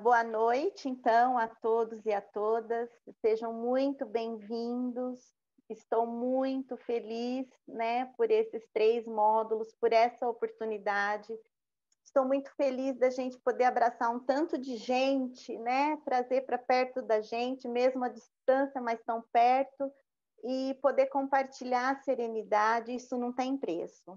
boa noite, então, a todos e a todas. Sejam muito bem-vindos. Estou muito feliz, né, por esses 3 módulos, por essa oportunidade. Estou muito feliz da gente poder abraçar um tanto de gente, né, trazer para perto da gente, mesmo à distância, mas tão perto, e poder compartilhar a serenidade, isso não tem preço.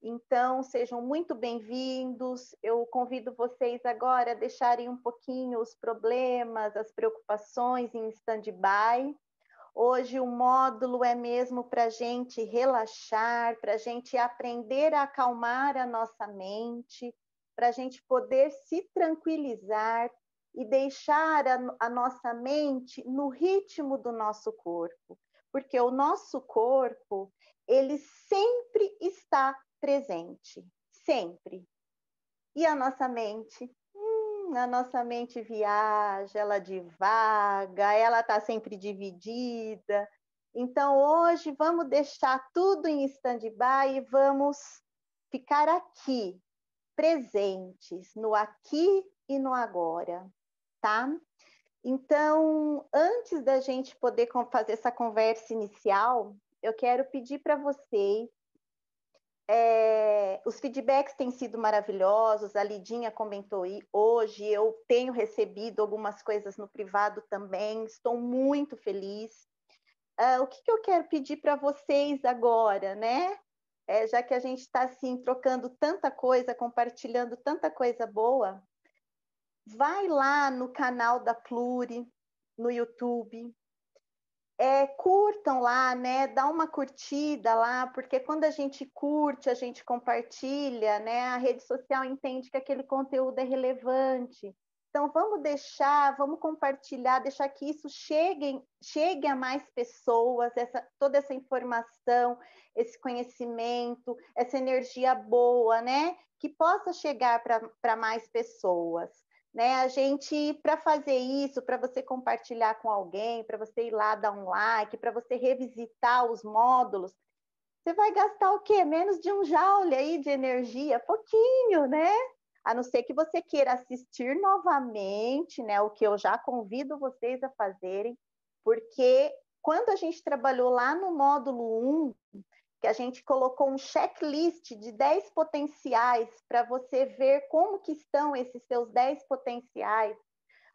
Então, sejam muito bem-vindos. Eu convido vocês agora a deixarem um pouquinho os problemas, as preocupações em stand-by. Hoje o módulo é mesmo para a gente relaxar, para a gente aprender a acalmar a nossa mente, para a gente poder se tranquilizar e deixar a nossa mente no ritmo do nosso corpo. Porque o nosso corpo, ele sempre está presente, sempre. E a nossa mente? A nossa mente viaja, ela divaga, ela está sempre dividida. Então, hoje, vamos deixar tudo em stand-by e vamos ficar aqui, presentes, no aqui e no agora, tá? Então, antes da gente poder fazer essa conversa inicial, eu quero pedir para vocês os feedbacks têm sido maravilhosos, a Lidinha comentou hoje, eu tenho recebido algumas coisas no privado também, estou muito feliz. O que eu quero pedir para vocês agora, né? Já que a gente está assim, trocando tanta coisa, compartilhando tanta coisa boa, vai lá no canal da Pluri, no YouTube, curtam lá, né? Dá uma curtida lá, porque quando a gente curte, a gente compartilha, né? A rede social entende que aquele conteúdo é relevante. Então, vamos compartilhar, deixar que isso chegue a mais pessoas, toda essa informação, esse conhecimento, essa energia boa, né? Que possa chegar para mais pessoas. Né? A gente, para fazer isso, para você compartilhar com alguém, para você ir lá dar um like, para você revisitar os módulos, você vai gastar o quê? Menos de 1 joule aí de energia, pouquinho, né? A não ser que você queira assistir novamente, né? O que eu já convido vocês a fazerem, porque quando a gente trabalhou lá no módulo 1, que a gente colocou um checklist de 10 potenciais para você ver como que estão esses seus 10 potenciais.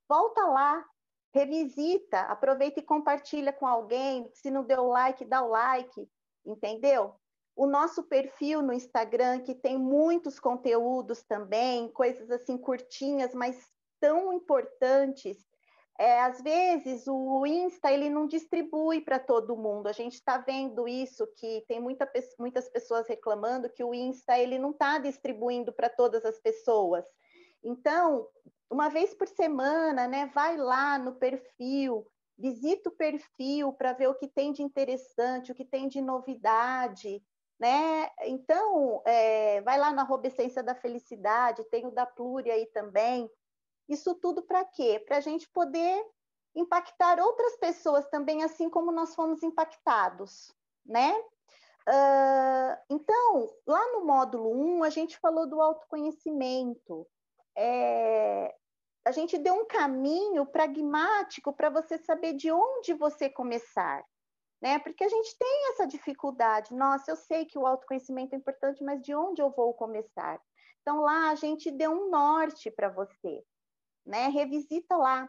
Volta lá, revisita, aproveita e compartilha com alguém. Se não deu like, dá o like, entendeu? O nosso perfil no Instagram, que tem muitos conteúdos também, coisas assim curtinhas, mas tão importantes. Às vezes o Insta ele não distribui para todo mundo. A gente está vendo isso, que tem muitas pessoas reclamando que o Insta ele não está distribuindo para todas as pessoas. Então, uma vez por semana, né, vai lá no perfil, visita o perfil para ver o que tem de interessante, o que tem de novidade, né? Então, vai lá na Essência da Felicidade, tem o da Pluri aí também. Isso tudo para quê? Para a gente poder impactar outras pessoas também, assim como nós fomos impactados, né? Então, lá no módulo 1, a gente falou do autoconhecimento. A gente deu um caminho pragmático para você saber de onde você começar, né? Porque a gente tem essa dificuldade. Nossa, eu sei que o autoconhecimento é importante, mas de onde eu vou começar? Então, lá a gente deu um norte para você, né? Revisita lá.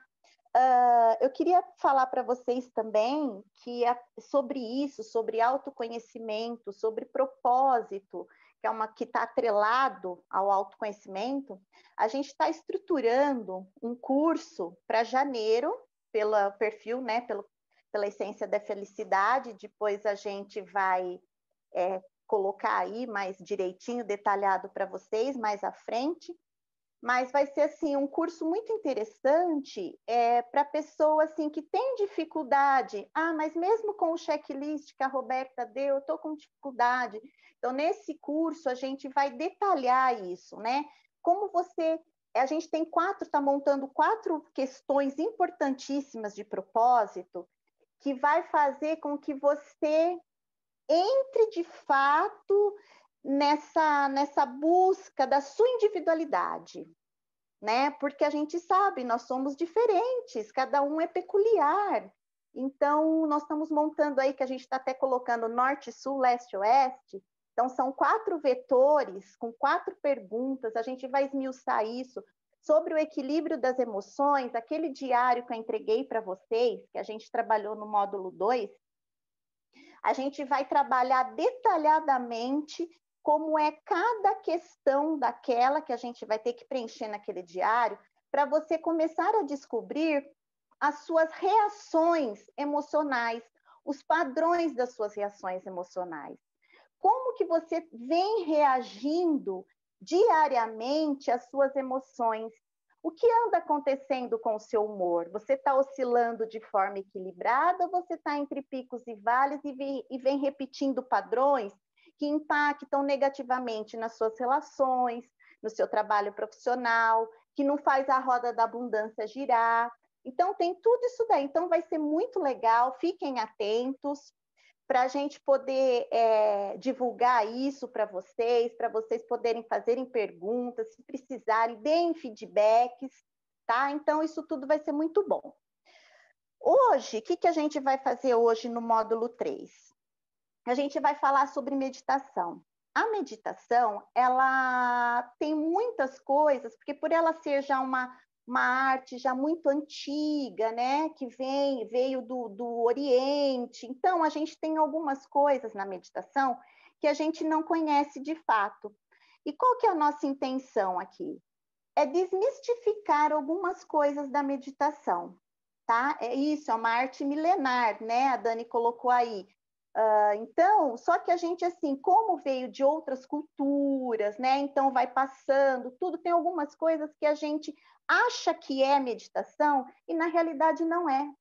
Eu queria falar para vocês também que sobre isso, sobre autoconhecimento, sobre propósito, que está atrelado ao autoconhecimento, a gente está estruturando um curso para janeiro, pelo perfil, né, pela Essência da Felicidade. Depois a gente vai colocar aí mais direitinho, detalhado para vocês mais à frente. Mas vai ser assim um curso muito interessante para pessoa assim que tem dificuldade. Mas mesmo com o checklist que a Roberta deu, eu estou com dificuldade. Então, nesse curso, a gente vai detalhar isso, né? Como você... A gente tem está montando 4 questões importantíssimas de propósito que vai fazer com que você entre de fato nessa busca da sua individualidade, né? Porque a gente sabe, nós somos diferentes, cada um é peculiar. Então, nós estamos montando aí, que a gente está até colocando norte, sul, leste, oeste. Então, são 4 vetores, com 4 perguntas, a gente vai esmiuçar isso sobre o equilíbrio das emoções, aquele diário que eu entreguei para vocês, que a gente trabalhou no módulo 2, a gente vai trabalhar detalhadamente como é cada questão daquela que a gente vai ter que preencher naquele diário, para você começar a descobrir as suas reações emocionais, os padrões das suas reações emocionais. Como que você vem reagindo diariamente às suas emoções? O que anda acontecendo com o seu humor? Você está oscilando de forma equilibrada ou você está entre picos e vales e vem repetindo padrões que impactam negativamente nas suas relações, no seu trabalho profissional, que não faz a roda da abundância girar? Então, tem tudo isso daí. Então, vai ser muito legal, fiquem atentos para a gente poder divulgar isso para vocês poderem fazerem perguntas, se precisarem, deem feedbacks, tá? Então, isso tudo vai ser muito bom. Hoje, o que a gente vai fazer hoje no módulo 3? A gente vai falar sobre meditação. A meditação, ela tem muitas coisas, porque por ela ser já uma arte já muito antiga, né, que veio do Oriente. Então, a gente tem algumas coisas na meditação que a gente não conhece de fato. E qual que é a nossa intenção aqui? É desmistificar algumas coisas da meditação, tá? É isso, é uma arte milenar, né? A Dani colocou aí. Então, só que a gente, assim, como veio de outras culturas, né? Então, vai passando, tudo, tem algumas coisas que a gente acha que é meditação e, na realidade, não é.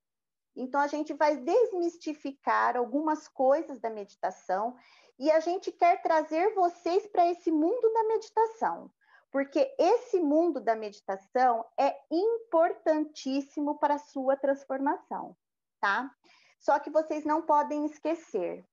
Então, a gente vai desmistificar algumas coisas da meditação e a gente quer trazer vocês para esse mundo da meditação, porque esse mundo da meditação é importantíssimo para a sua transformação, tá? Só que vocês não podem esquecer.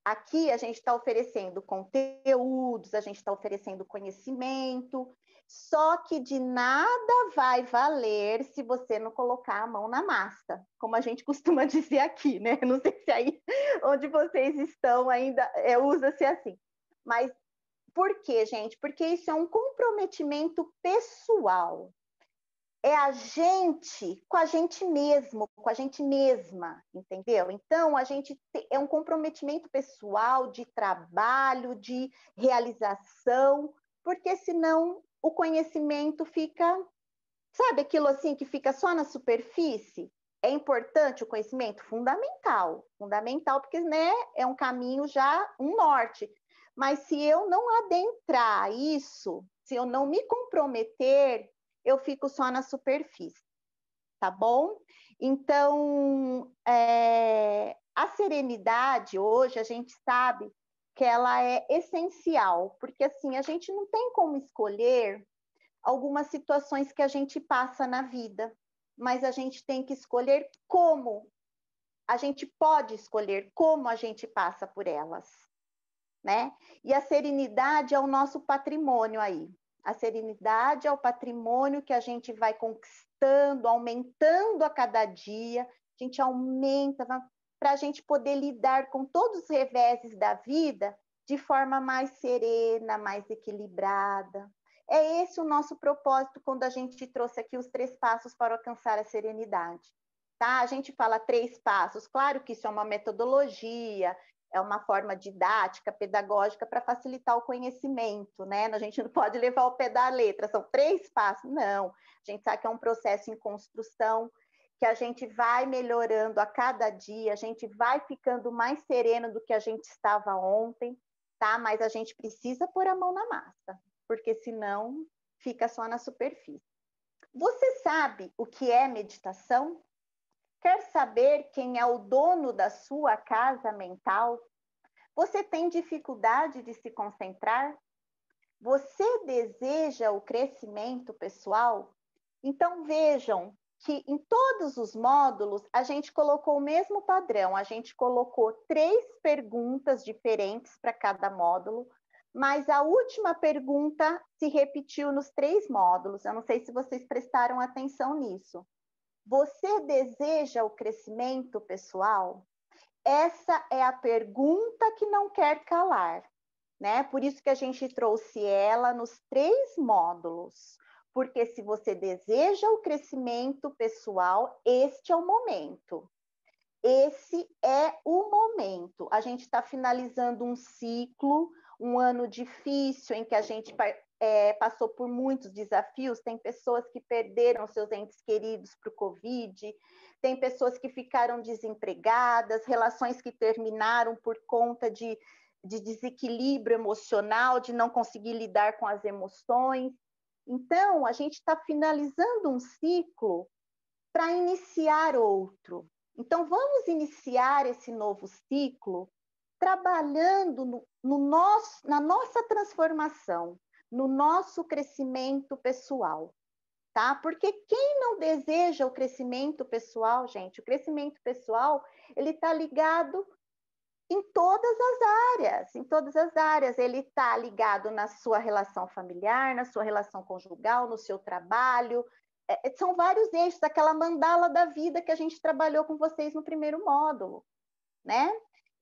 Aqui a gente está oferecendo conteúdos, a gente está oferecendo conhecimento, só que de nada vai valer se você não colocar a mão na massa, como a gente costuma dizer aqui, né? Não sei se aí onde vocês estão ainda usa-se assim. Mas por quê, gente? Porque isso é um comprometimento pessoal. É a gente com a gente mesmo, com a gente mesma, entendeu? Então, a gente é um comprometimento pessoal, de trabalho, de realização, porque senão o conhecimento fica, sabe aquilo assim que fica só na superfície? É importante o conhecimento? Fundamental, fundamental, porque né, é um caminho já, um norte. Mas se eu não adentrar isso, se eu não me comprometer, eu fico só na superfície, tá bom? Então, a serenidade hoje a gente sabe que ela é essencial, porque assim, a gente não tem como escolher algumas situações que a gente passa na vida, mas a gente tem que escolher como, a gente pode escolher como a gente passa por elas, né? E a serenidade é o nosso patrimônio aí. A serenidade é o patrimônio que a gente vai conquistando, aumentando a cada dia, a gente aumenta para a gente poder lidar com todos os reveses da vida de forma mais serena, mais equilibrada. É esse o nosso propósito quando a gente trouxe aqui os 3 passos para alcançar a serenidade. Tá? A gente fala 3 passos, claro que isso é uma metodologia, é uma forma didática, pedagógica para facilitar o conhecimento, né? A gente não pode levar ao pé da letra, são 3 passos, não. A gente sabe que é um processo em construção, que a gente vai melhorando a cada dia, a gente vai ficando mais sereno do que a gente estava ontem, tá? Mas a gente precisa pôr a mão na massa, porque senão fica só na superfície. Você sabe o que é meditação? Quer saber quem é o dono da sua casa mental? Você tem dificuldade de se concentrar? Você deseja o crescimento pessoal? Então vejam que em todos os módulos a gente colocou o mesmo padrão, a gente colocou 3 perguntas diferentes para cada módulo, Mas a última pergunta se repetiu nos 3 módulos. Eu não sei se vocês prestaram atenção nisso. Você deseja o crescimento pessoal? Essa é a pergunta que não quer calar, né? Por isso que a gente trouxe ela nos 3 módulos. Porque se você deseja o crescimento pessoal, este é o momento. Esse é o momento. A gente está finalizando um ciclo, um ano difícil em que a gente passou por muitos desafios. Tem pessoas que perderam seus entes queridos para o Covid, tem pessoas que ficaram desempregadas, relações que terminaram por conta de desequilíbrio emocional, de não conseguir lidar com as emoções. Então, a gente está finalizando um ciclo para iniciar outro. Então, vamos iniciar esse novo ciclo trabalhando na nossa transformação, no nosso crescimento pessoal, tá? Porque quem não deseja o crescimento pessoal, gente, o crescimento pessoal, ele está ligado em todas as áreas. Ele está ligado na sua relação familiar, na sua relação conjugal, no seu trabalho. São vários eixos, aquela mandala da vida que a gente trabalhou com vocês no primeiro módulo, né?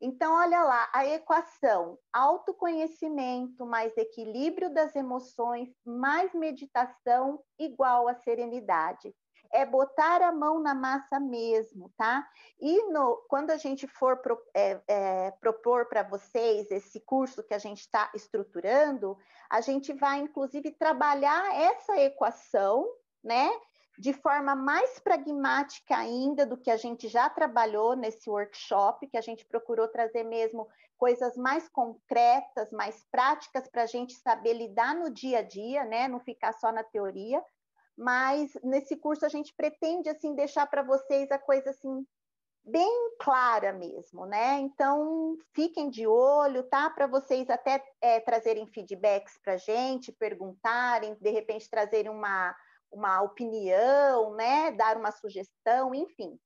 Então, olha lá, a equação: autoconhecimento mais equilíbrio das emoções mais meditação igual a serenidade. É botar a mão na massa mesmo, tá? E quando a gente for propor para vocês esse curso que a gente está estruturando, a gente vai, inclusive, trabalhar essa equação, né? De forma mais pragmática ainda do que a gente já trabalhou nesse workshop, que a gente procurou trazer mesmo coisas mais concretas, mais práticas para a gente saber lidar no dia a dia, né? Não ficar só na teoria. Mas nesse curso a gente pretende assim deixar para vocês a coisa assim bem clara mesmo, né? Então fiquem de olho, tá? Para vocês até trazerem feedbacks para a gente, perguntarem, de repente trazerem uma opinião, né? Dar uma sugestão, enfim.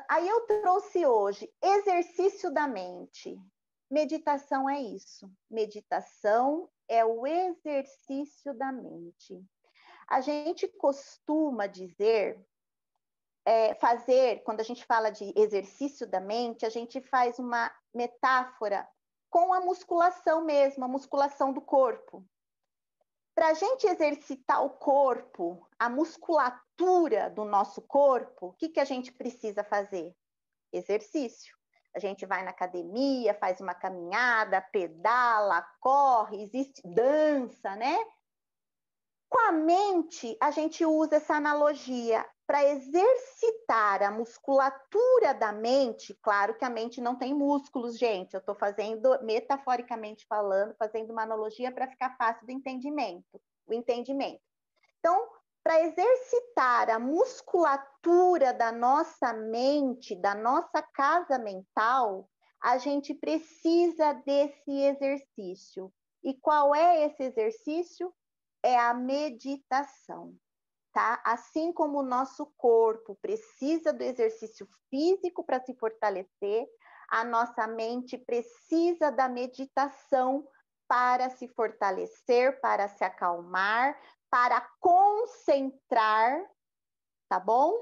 Aí eu trouxe hoje exercício da mente. Meditação é isso. Meditação é o exercício da mente. A gente costuma dizer, quando a gente fala de exercício da mente, a gente faz uma metáfora com a musculação mesmo, a musculação do corpo. Para a gente exercitar o corpo, a musculatura do nosso corpo, o que a gente precisa fazer? Exercício. A gente vai na academia, faz uma caminhada, pedala, corre, existe dança, né? Com a mente, a gente usa essa analogia para exercitar a musculatura da mente. Claro que a mente não tem músculos, gente. Eu estou fazendo, metaforicamente falando, fazendo uma analogia para ficar fácil o entendimento. Então, para exercitar a musculatura da nossa mente, da nossa casa mental, a gente precisa desse exercício. E qual é esse exercício? É a meditação, tá? Assim como o nosso corpo precisa do exercício físico para se fortalecer, a nossa mente precisa da meditação para se fortalecer, para se acalmar, para concentrar, tá bom?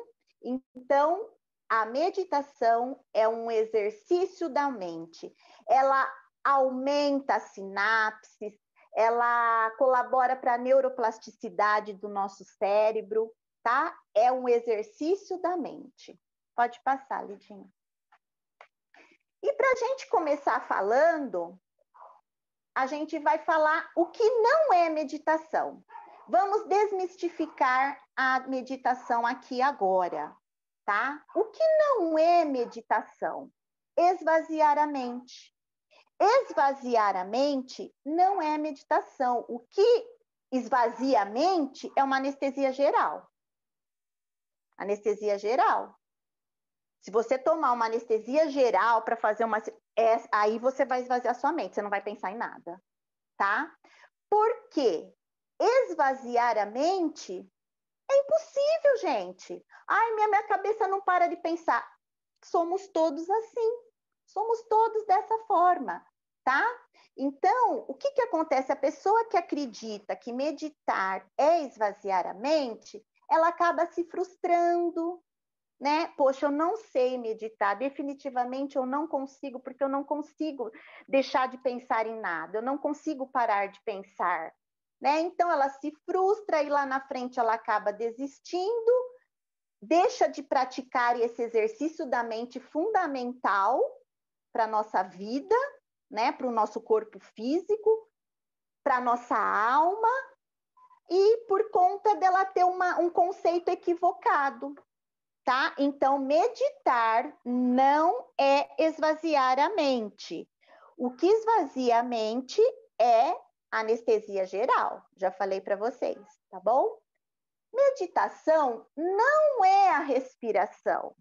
Então, a meditação é um exercício da mente. Ela aumenta as sinapses, ela colabora para a neuroplasticidade do nosso cérebro, tá? É um exercício da mente. Pode passar, Lidinha. E para a gente começar falando, a gente vai falar o que não é meditação. Vamos desmistificar a meditação aqui agora, tá? O que não é meditação? Esvaziar a mente. Esvaziar a mente não é meditação. O que esvazia a mente é uma anestesia geral. Anestesia geral. Se você tomar uma anestesia geral para fazer aí você vai esvaziar sua mente, você não vai pensar em nada, tá? Por quê? Esvaziar a mente é impossível, gente. Ai, minha cabeça não para de pensar. Somos todos assim. Somos todos dessa forma. tá? Então, o que acontece? A pessoa que acredita que meditar é esvaziar a mente, ela acaba se frustrando, né? Poxa, eu não sei meditar, definitivamente eu não consigo, porque eu não consigo deixar de pensar em nada, eu não consigo parar de pensar, né? Então ela se frustra e lá na frente ela acaba desistindo, deixa de praticar esse exercício da mente fundamental para a nossa vida, né? Para o nosso corpo físico, para a nossa alma, e por conta dela ter um conceito equivocado. Tá? Então, meditar não é esvaziar a mente. O que esvazia a mente é anestesia geral. Já falei para vocês, tá bom? Meditação não é a respiração.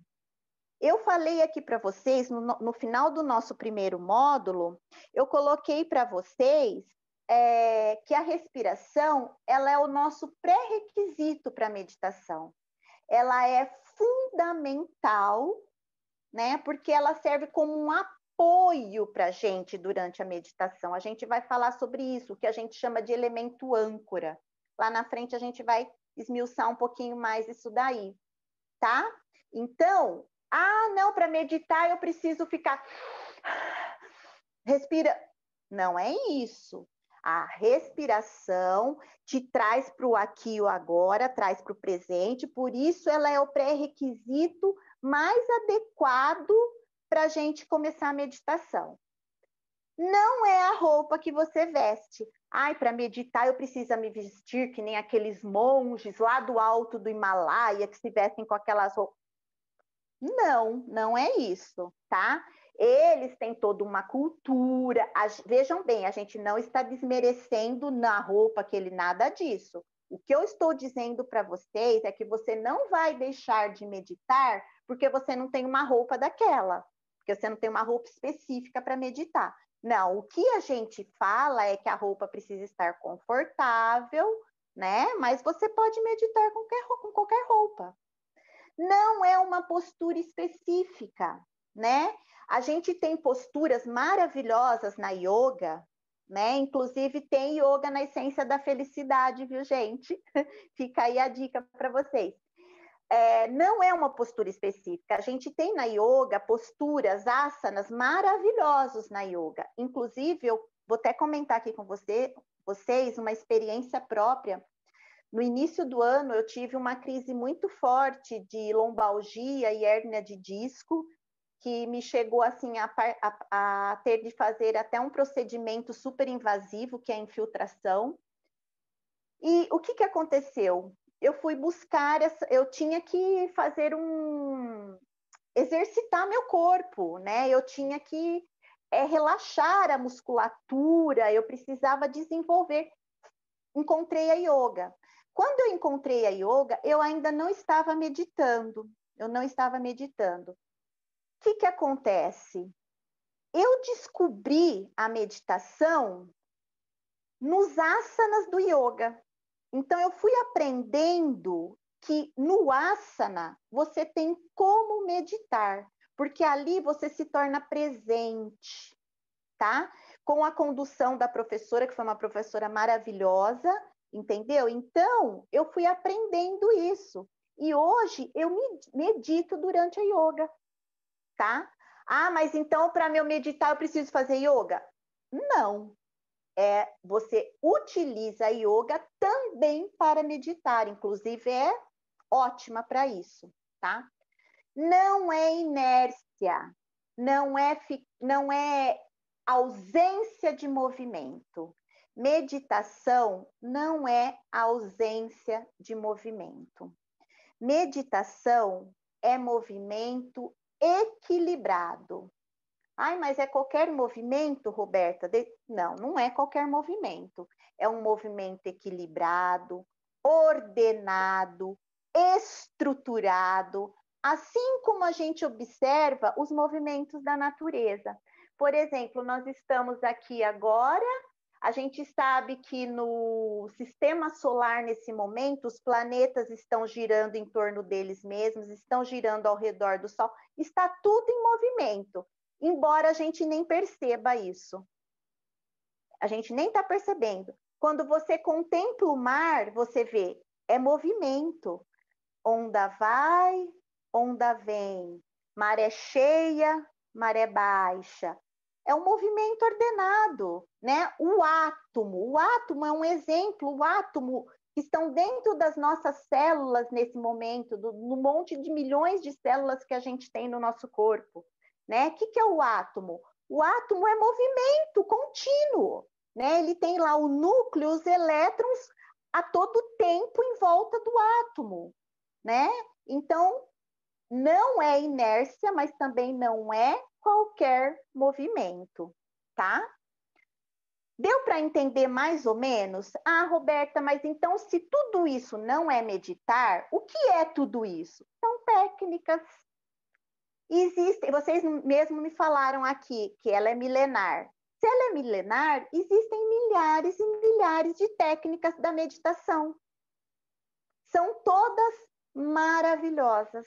Eu falei aqui para vocês, no final do nosso primeiro módulo, eu coloquei para vocês que a respiração ela é o nosso pré-requisito para a meditação. Ela é fundamental, né? Porque ela serve como um apoio para a gente durante a meditação. A gente vai falar sobre isso, o que a gente chama de elemento âncora. Lá na frente a gente vai esmiuçar um pouquinho mais isso daí, tá? Então, não, para meditar eu preciso ficar respira. Não é isso. A respiração te traz para o aqui e o agora, traz para o presente, por isso ela é o pré-requisito mais adequado para a gente começar a meditação. Não é a roupa que você veste. Para meditar eu preciso me vestir que nem aqueles monges lá do alto do Himalaia que se vestem com aquelas roupas. Não, não é isso, tá? Eles têm toda uma cultura. Vejam bem, a gente não está desmerecendo na roupa aquele nada disso. O que eu estou dizendo para vocês é que você não vai deixar de meditar porque você não tem uma roupa daquela, porque você não tem uma roupa específica para meditar. Não, o que a gente fala é que a roupa precisa estar confortável, né? Mas você pode meditar com qualquer roupa. Não é uma postura específica, né? A gente tem posturas maravilhosas na yoga, né? Inclusive tem yoga na essência da felicidade, viu, gente? Fica aí a dica para vocês. Não é uma postura específica. A gente tem na yoga posturas, asanas maravilhosos na yoga. Inclusive, eu vou até comentar aqui com vocês uma experiência própria. No início do ano, eu tive uma crise muito forte de lombalgia e hérnia de disco, que me chegou assim a ter de fazer até um procedimento super invasivo, que é a infiltração. E o que aconteceu? Eu fui buscar, eu tinha que fazer exercitar meu corpo, né? Eu tinha que relaxar a musculatura, eu precisava desenvolver. Encontrei a yoga. Quando eu encontrei a yoga, eu ainda não estava meditando. Eu não estava meditando. O que acontece? Eu descobri a meditação nos asanas do yoga. Então, eu fui aprendendo que no asana você tem como meditar, porque ali você se torna presente, tá? Com a condução da professora, que foi uma professora maravilhosa, entendeu? Então, eu fui aprendendo isso. E hoje eu medito durante a yoga, tá? Mas então para eu meditar eu preciso fazer yoga? Não. Você utiliza a yoga também para meditar, inclusive é ótima para isso, tá? Não é inércia, não é ausência de movimento. Meditação não é ausência de movimento. Meditação é movimento equilibrado. Mas é qualquer movimento, Roberta? Não, não é qualquer movimento. É um movimento equilibrado, ordenado, estruturado, assim como a gente observa os movimentos da natureza. Por exemplo, nós estamos aqui agora, a gente sabe que no sistema solar, nesse momento, os planetas estão girando em torno deles mesmos, estão girando ao redor do Sol, está tudo em movimento, embora a gente nem perceba isso, A gente nem está percebendo. Quando você contempla o mar, você vê, é movimento. Onda vai, onda vem. Maré cheia, maré baixa. É um movimento ordenado, né? O átomo é um exemplo. O átomo estão dentro das nossas células nesse momento, no monte de milhões de células que a gente tem no nosso corpo, né? O que é o átomo? O átomo é movimento contínuo, né? Ele tem lá o núcleo, os elétrons a todo tempo em volta do átomo, né? Então, não é inércia, mas também não é qualquer movimento, tá? Deu para entender mais ou menos? Ah, Roberta, mas então se tudo isso não é meditar, o que é tudo isso? São técnicas. Existem, vocês mesmo me falaram aqui que ela é milenar. Se ela é milenar, existem milhares e milhares de técnicas da meditação. São todas maravilhosas.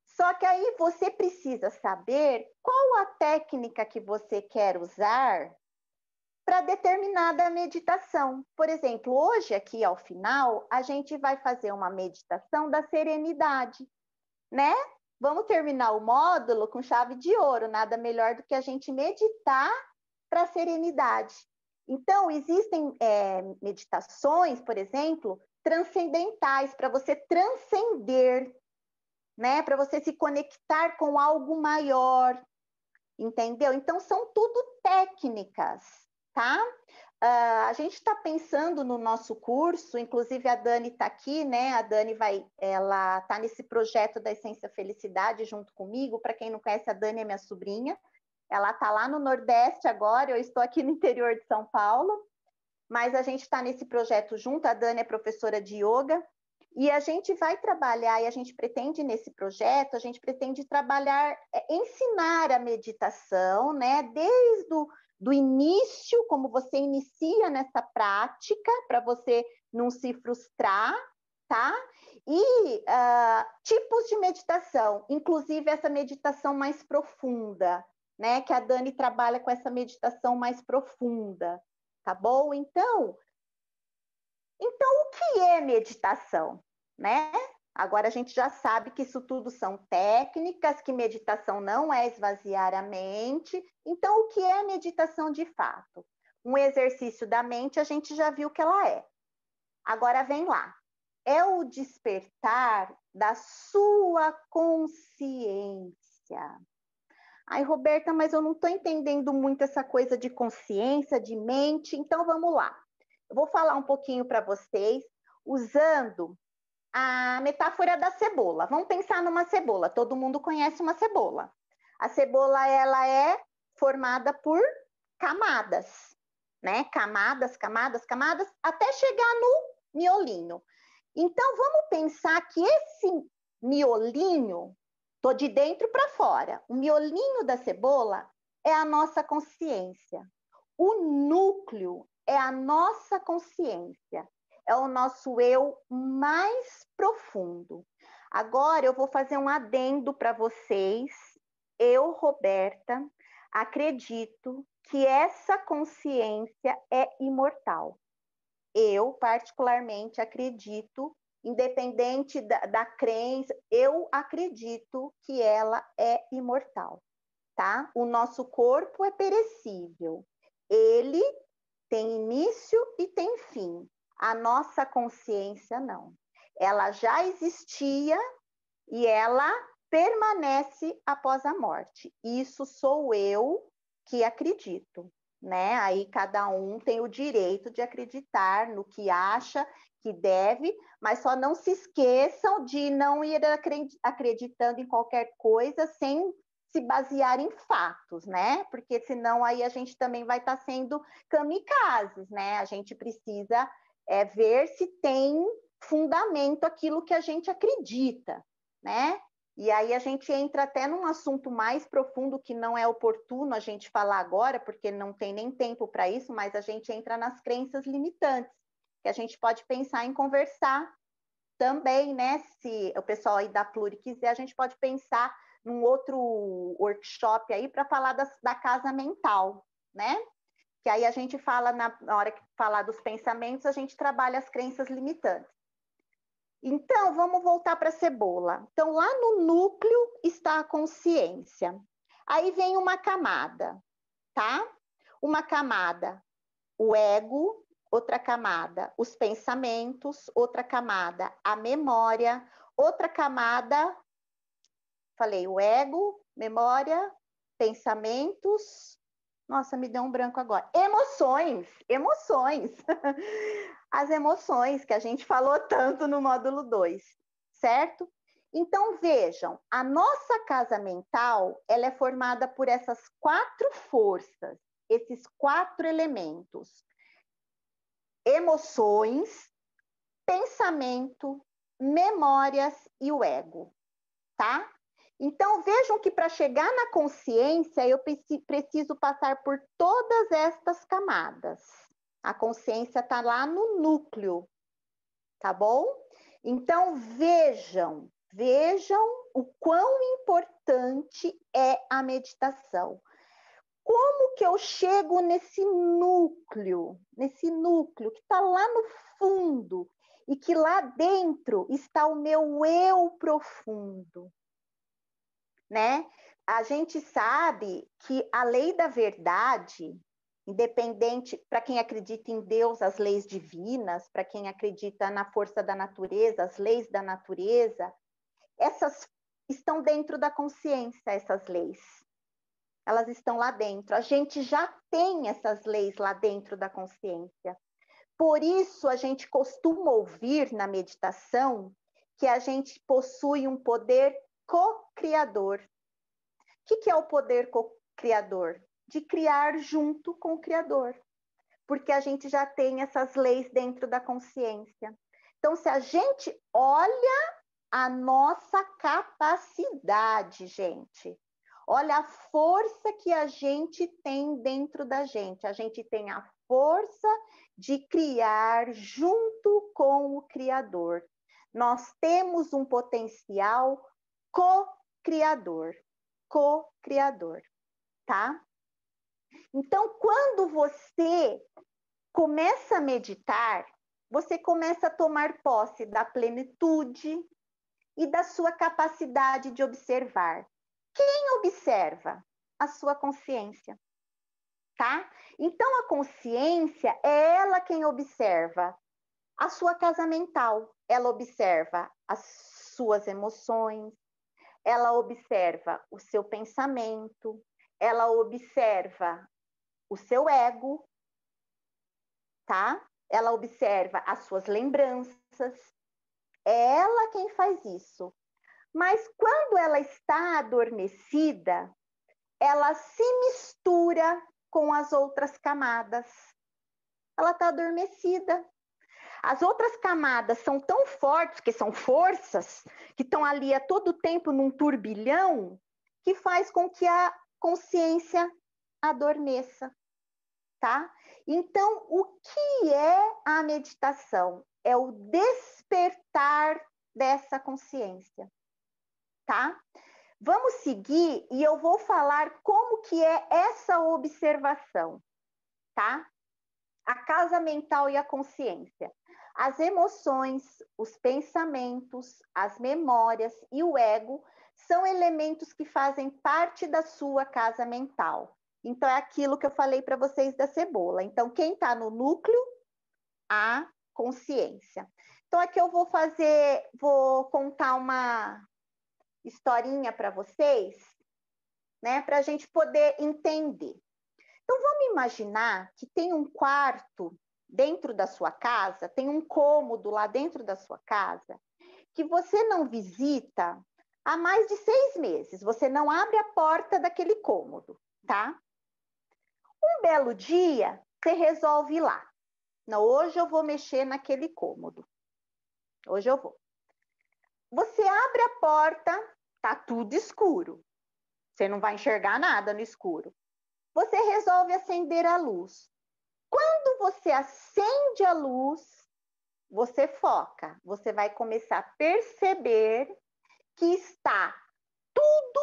Só que aí você precisa saber qual a técnica que você quer usar para determinada meditação. Por exemplo, hoje aqui ao final, a gente vai fazer uma meditação da serenidade, né? Vamos terminar o módulo com chave de ouro, nada melhor do que a gente meditar para a serenidade. Então, existem meditações, por exemplo, transcendentais, para você transcender, né? Para você se conectar com algo maior, entendeu? Então, são tudo técnicas, tá? A gente está pensando no nosso curso, inclusive a Dani está aqui, né? A Dani ela está nesse projeto da Essência Felicidade junto comigo. Para quem não conhece, a Dani é minha sobrinha. Ela está lá no Nordeste agora, eu estou aqui no interior de São Paulo, mas a gente está nesse projeto junto. A Dani é professora de yoga e a gente vai trabalhar, e a gente pretende nesse projeto, a gente pretende trabalhar, ensinar a meditação, né? Desde do início, como você inicia nessa prática, para você não se frustrar, tá? E tipos de meditação, inclusive essa meditação mais profunda, né? Que a Dani trabalha com essa meditação mais profunda, tá bom? Então o que é meditação, né? Agora a gente já sabe que isso tudo são técnicas, que meditação não é esvaziar a mente. Então, o que é meditação de fato? Um exercício da mente, a gente já viu que ela é. Agora vem lá. É o despertar da sua consciência. Ai, Roberta, mas eu não estou entendendo muito essa coisa de consciência, de mente. Então, vamos lá. Eu vou falar um pouquinho para vocês, usando a metáfora da cebola. Vamos pensar numa cebola. Todo mundo conhece uma cebola. A cebola, ela é formada por camadas, né? Camadas, camadas, camadas, até chegar no miolinho. Então, vamos pensar que esse miolinho, tô de dentro para fora, o miolinho da cebola é a nossa consciência. O núcleo é a nossa consciência, é o nosso eu mais profundo. Agora eu vou fazer um adendo para vocês. Eu, Roberta, acredito que essa consciência é imortal. Eu, particularmente, acredito, independente da crença, eu acredito que ela é imortal, tá? O nosso corpo é perecível. Ele tem início e tem fim. A nossa consciência não. Ela já existia e ela permanece após a morte. Isso sou eu que acredito, né? Aí cada um tem o direito de acreditar no que acha que deve, mas só não se esqueçam de não ir acreditando em qualquer coisa sem se basear em fatos, né? Porque senão aí a gente também vai estar sendo kamikazes, né? A gente precisa ver se tem fundamento aquilo que a gente acredita, né? E aí a gente entra até num assunto mais profundo que não é oportuno a gente falar agora, porque não tem nem tempo para isso, mas a gente entra nas crenças limitantes, que a gente pode pensar em conversar também, né? Se o pessoal aí da Pluri quiser, a gente pode pensar num outro workshop aí para falar da casa mental, né? que aí a gente fala, na hora que falar dos pensamentos, a gente trabalha as crenças limitantes. Então, vamos voltar para a cebola. Então, lá no núcleo está a consciência. Aí vem uma camada, tá? Uma camada, o ego, outra camada, os pensamentos, outra camada, a memória, outra camada, falei, o ego, memória, pensamentos, nossa, me deu um branco agora. Emoções. As emoções que a gente falou tanto no módulo 2, certo? Então, vejam, a nossa casa mental, ela é formada por essas 4 forças, esses 4 elementos. Emoções, pensamento, memórias e o ego, tá? Então, vejam que para chegar na consciência, eu preciso passar por todas estas camadas. A consciência está lá no núcleo, tá bom? Então, vejam o quão importante é a meditação. Como que eu chego nesse núcleo que está lá no fundo, e que lá dentro está o meu eu profundo, né? A gente sabe que a lei da verdade, independente, para quem acredita em Deus, as leis divinas, para quem acredita na força da natureza, as leis da natureza, essas estão dentro da consciência, essas leis. Elas estão lá dentro. A gente já tem essas leis lá dentro da consciência. Por isso, a gente costuma ouvir na meditação que a gente possui um poder co-criador. O que é o poder co-criador? De criar junto com o Criador. Porque a gente já tem essas leis dentro da consciência. Então, se a gente olha a nossa capacidade, gente, olha a força que a gente tem dentro da gente. A gente tem a força de criar junto com o Criador. Nós temos um potencial co-criador, tá? Então, quando você começa a meditar, você começa a tomar posse da plenitude e da sua capacidade de observar. Quem observa? A sua consciência, tá? Então, a consciência é ela quem observa a sua casa mental. Ela observa as suas emoções, ela observa o seu pensamento, ela observa o seu ego, tá? Ela observa as suas lembranças. É ela quem faz isso. Mas quando ela está adormecida, ela se mistura com as outras camadas. Ela está adormecida. As outras camadas são tão fortes, que são forças, que estão ali a todo tempo num turbilhão, que faz com que a consciência adormeça, tá? Então, o que é a meditação? É o despertar dessa consciência, tá? Vamos seguir e eu vou falar como que é essa observação, tá? A casa mental e a consciência. As emoções, os pensamentos, as memórias e o ego são elementos que fazem parte da sua casa mental. Então, é aquilo que eu falei para vocês da cebola. Então, quem está no núcleo? A consciência. Então, aqui eu vou contar uma historinha para vocês, né, para a gente poder entender. Então, vamos imaginar que tem um quarto dentro da sua casa, tem um cômodo lá dentro da sua casa, que você não visita há mais de 6 meses. Você não abre a porta daquele cômodo, tá? Um belo dia, você resolve ir lá. Não, hoje eu vou mexer naquele cômodo. Hoje eu vou. Você abre a porta, tá tudo escuro. Você não vai enxergar nada no escuro. Você resolve acender a luz. Quando você acende a luz, você foca. Você vai começar a perceber que está tudo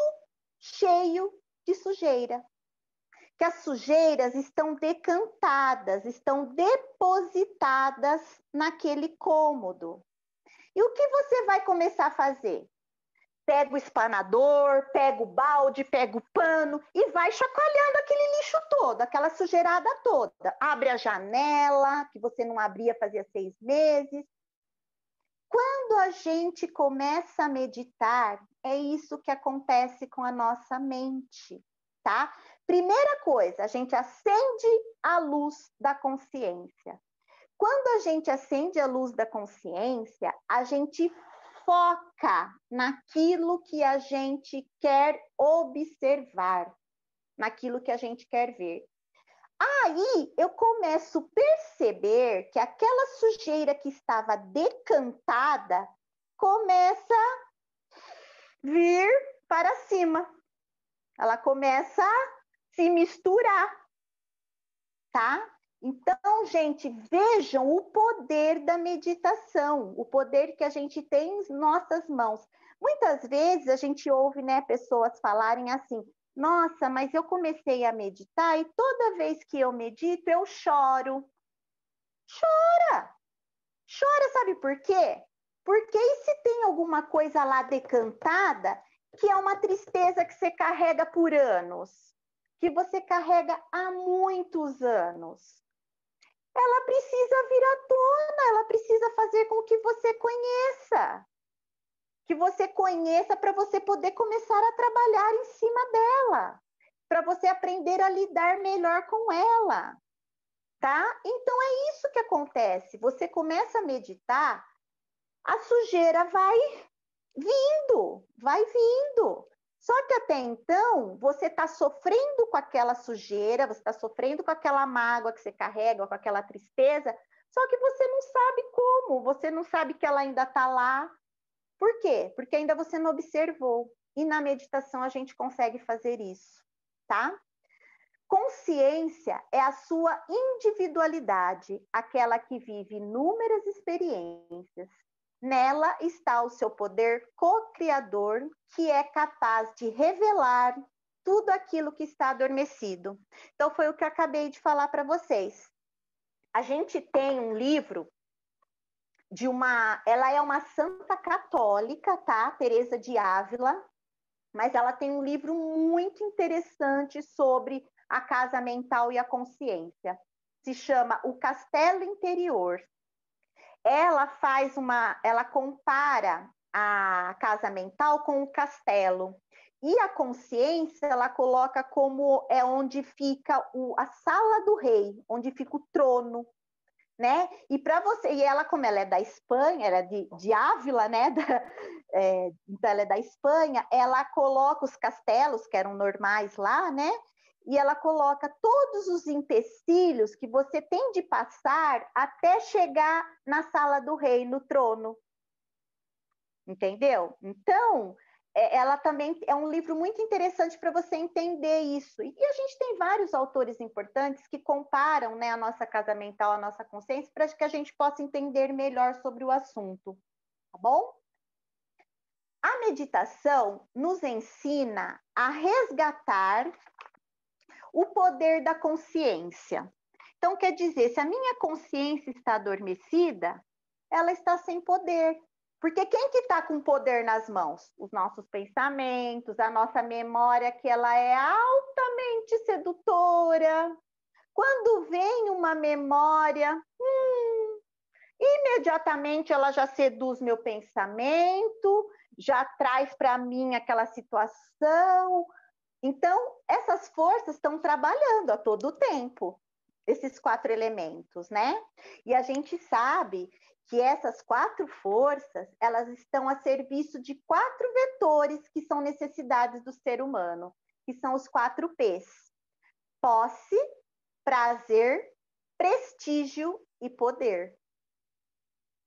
cheio de sujeira. que as sujeiras estão decantadas, estão depositadas naquele cômodo. E o que você vai começar a fazer? Pega o espanador, pega o balde, pega o pano e vai chacoalhando aquele lixo todo, aquela sujeirada toda. Abre a janela, que você não abria fazia 6 meses. Quando a gente começa a meditar, é isso que acontece com a nossa mente, tá? Primeira coisa, a gente acende a luz da consciência. Quando a gente acende a luz da consciência, a gente foca naquilo que a gente quer observar, naquilo que a gente quer ver. Aí eu começo a perceber que aquela sujeira que estava decantada começa a vir para cima. Ela começa a se misturar, tá? Então, gente, vejam o poder da meditação, o poder que a gente tem em nossas mãos. Muitas vezes a gente ouve, né, pessoas falarem assim: nossa, mas eu comecei a meditar e toda vez que eu medito eu choro. Chora! Chora, sabe por quê? Porque e se tem alguma coisa lá decantada, que é uma tristeza que você carrega por anos, que você carrega há muitos anos? Ela precisa vir à tona, ela precisa fazer com que você conheça. Que você conheça para você poder começar a trabalhar em cima dela. Para você aprender a lidar melhor com ela. Tá? Então é isso que acontece. Você começa a meditar, a sujeira vai vindo, vai vindo. Só que até então, você está sofrendo com aquela sujeira, você está sofrendo com aquela mágoa que você carrega, com aquela tristeza, só que você não sabe como, você não sabe que ela ainda está lá. Por quê? Porque ainda você não observou. E na meditação a gente consegue fazer isso, tá? Consciência é a sua individualidade, aquela que vive inúmeras experiências. Nela está o seu poder co-criador, que é capaz de revelar tudo aquilo que está adormecido. Então, foi o que eu acabei de falar para vocês. A gente tem um livro de ela é uma santa católica, tá? Teresa de Ávila, mas ela tem um livro muito interessante sobre a casa mental e a consciência. Se chama O Castelo Interior. Ela compara a casa mental com o castelo. E a consciência, ela coloca como é onde fica a sala do rei, onde fica o trono, né? E ela, como ela é da Espanha, ela é de Ávila, né? Então ela é da Espanha, ela coloca os castelos, que eram normais lá, né? E ela coloca todos os empecilhos que você tem de passar até chegar na sala do rei, no trono. Entendeu? Então, ela também é um livro muito interessante para você entender isso. E a gente tem vários autores importantes que comparam, né, a nossa casa mental, a nossa consciência, para que a gente possa entender melhor sobre o assunto. Tá bom? A meditação nos ensina a resgatar o poder da consciência. Então, quer dizer, se a minha consciência está adormecida, ela está sem poder. Porque quem que está com poder nas mãos? Os nossos pensamentos, a nossa memória, que ela é altamente sedutora. Quando vem uma memória, imediatamente ela já seduz meu pensamento, já traz para mim aquela situação. Então, essas forças estão trabalhando a todo tempo, esses 4 elementos, né? E a gente sabe que essas 4 forças, elas estão a serviço de 4 vetores que são necessidades do ser humano, que são os 4 P's: posse, prazer, prestígio e poder.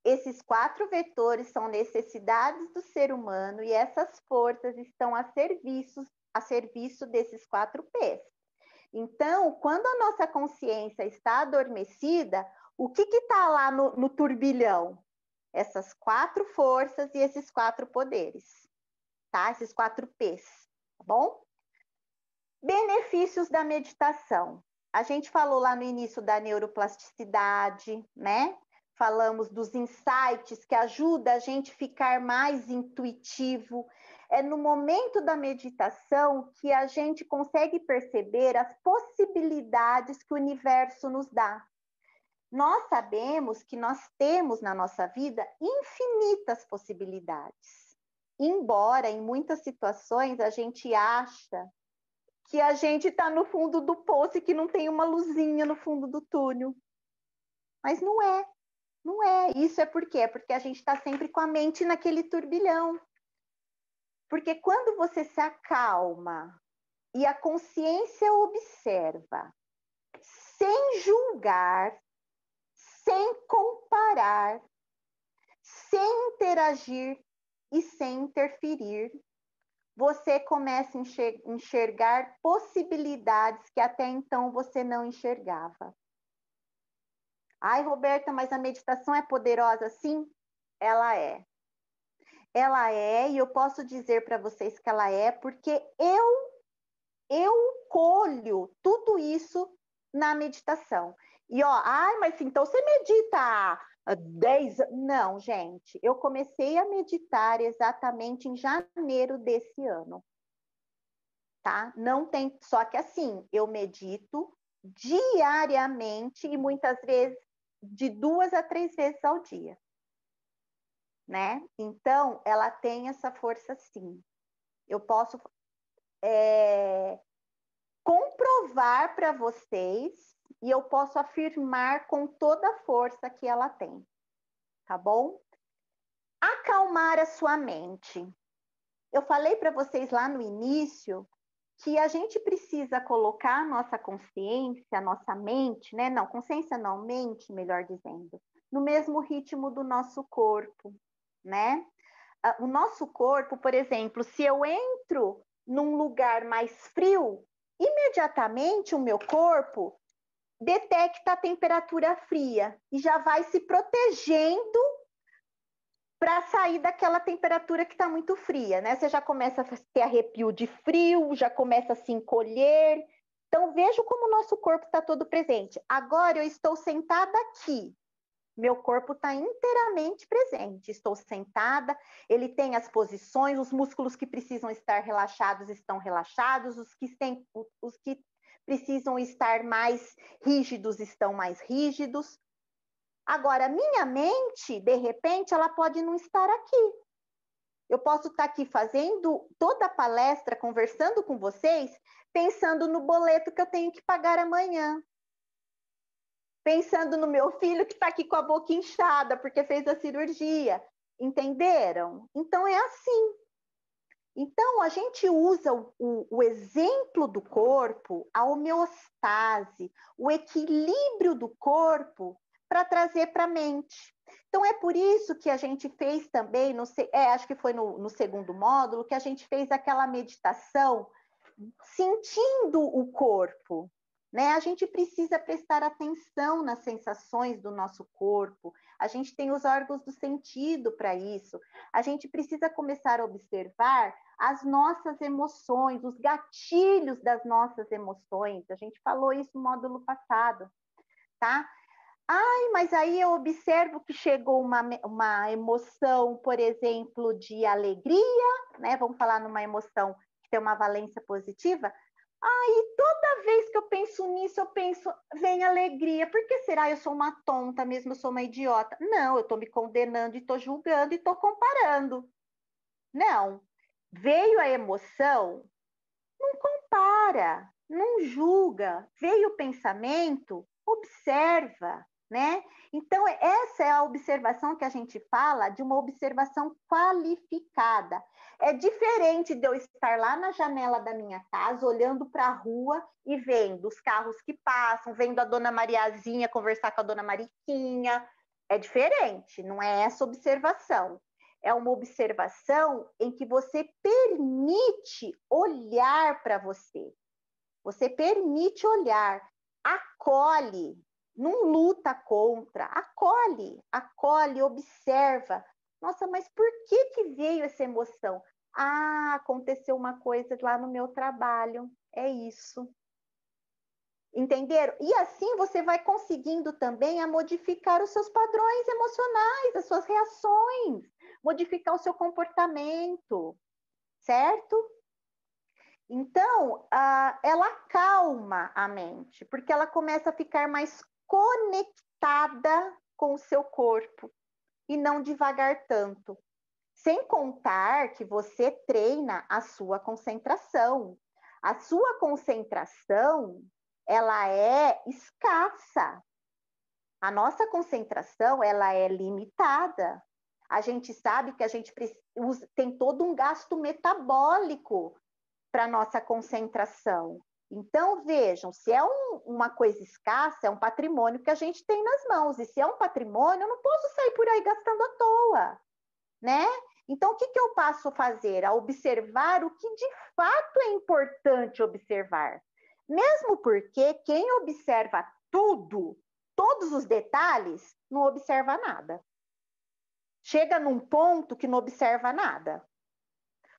Esses 4 vetores são necessidades do ser humano e essas forças estão a serviço desses 4 P's. Então, quando a nossa consciência está adormecida, o que está lá no turbilhão? Essas 4 forças e esses 4 poderes, tá? Esses 4 P's, tá bom? Benefícios da meditação. A gente falou lá no início da neuroplasticidade, né? Falamos dos insights que ajudam a gente a ficar mais intuitivo. É no momento da meditação que a gente consegue perceber as possibilidades que o universo nos dá. Nós sabemos que nós temos na nossa vida infinitas possibilidades. Embora em muitas situações a gente acha que a gente está no fundo do poço e que não tem uma luzinha no fundo do túnel. Mas não é, não é. Isso é por quê? É porque a gente está sempre com a mente naquele turbilhão. Porque quando você se acalma e a consciência observa, sem julgar, sem comparar, sem interagir e sem interferir, você começa a enxergar possibilidades que até então você não enxergava. Ai, Roberta, mas a meditação é poderosa? Sim, ela é. Ela é, e eu posso dizer para vocês que ela é, porque eu colho tudo isso na meditação. E ó, ai, mas então você medita há 10 anos? Não, gente, eu comecei a meditar exatamente em janeiro desse ano. Tá? Não tem, só que assim, eu medito diariamente e muitas vezes de 2 a 3 vezes ao dia, né? Então, ela tem essa força sim. Eu posso comprovar para vocês e eu posso afirmar com toda a força que ela tem, tá bom? Acalmar a sua mente. Eu falei para vocês lá no início que a gente precisa colocar a nossa consciência, a nossa mente, né? Não, consciência não, mente, melhor dizendo, no mesmo ritmo do nosso corpo, né? O nosso corpo, por exemplo, se eu entro num lugar mais frio, imediatamente o meu corpo detecta a temperatura fria e já vai se protegendo para sair daquela temperatura que está muito fria, né? Você já começa a ter arrepio de frio, já começa a se encolher. Então, vejo como o nosso corpo está todo presente. Agora eu estou sentada aqui. Meu corpo está inteiramente presente. Estou sentada, ele tem as posições, os músculos que precisam estar relaxados estão relaxados, os que precisam estar mais rígidos estão mais rígidos. Agora, minha mente, de repente, ela pode não estar aqui. Eu posso estar aqui fazendo toda a palestra, conversando com vocês, pensando no boleto que eu tenho que pagar amanhã. Pensando no meu filho que está aqui com a boca inchada porque fez a cirurgia. Entenderam? Então, é assim. Então, a gente usa o exemplo do corpo, a homeostase, o equilíbrio do corpo para trazer para a mente. Então, é por isso que a gente fez também, acho que foi no segundo módulo, que a gente fez aquela meditação sentindo o corpo. Né? A gente precisa prestar atenção nas sensações do nosso corpo, a gente tem os órgãos do sentido para isso, a gente precisa começar a observar as nossas emoções, os gatilhos das nossas emoções, a gente falou isso no módulo passado, tá? Ai, mas aí eu observo que chegou uma emoção, por exemplo, de alegria, né? Vamos falar numa emoção que tem uma valência positiva. Aí toda vez que eu penso nisso, vem alegria. Por que será? Eu sou uma tonta mesmo, eu sou uma idiota. Não, eu estou me condenando e estou julgando e estou comparando. Não. Veio a emoção, não compara, não julga. Veio o pensamento, observa, né? Então, essa é a observação que a gente fala de uma observação qualificada. É diferente de eu estar lá na janela da minha casa, olhando para a rua e vendo os carros que passam, vendo a dona Mariazinha conversar com a dona Mariquinha. É diferente, não é essa observação. É uma observação em que você permite olhar para você. Você permite olhar, acolhe, não luta contra, acolhe, observa. Nossa, mas por que veio essa emoção? Ah, aconteceu uma coisa lá no meu trabalho. É isso. Entenderam? E assim você vai conseguindo também a modificar os seus padrões emocionais, as suas reações, modificar o seu comportamento, certo? Então, ela acalma a mente, porque ela começa a ficar mais conectada com o seu corpo e não devagar tanto. Sem contar que você treina a sua concentração. A sua concentração, ela é escassa. A nossa concentração, ela é limitada. A gente sabe que a gente tem todo um gasto metabólico para a nossa concentração. Então, vejam, se é uma coisa escassa, é um patrimônio que a gente tem nas mãos. E se é um patrimônio, eu não posso sair por aí gastando à toa, né? Então, o que eu passo a fazer? A observar o que de fato é importante observar. Mesmo porque quem observa tudo, todos os detalhes, não observa nada. Chega num ponto que não observa nada.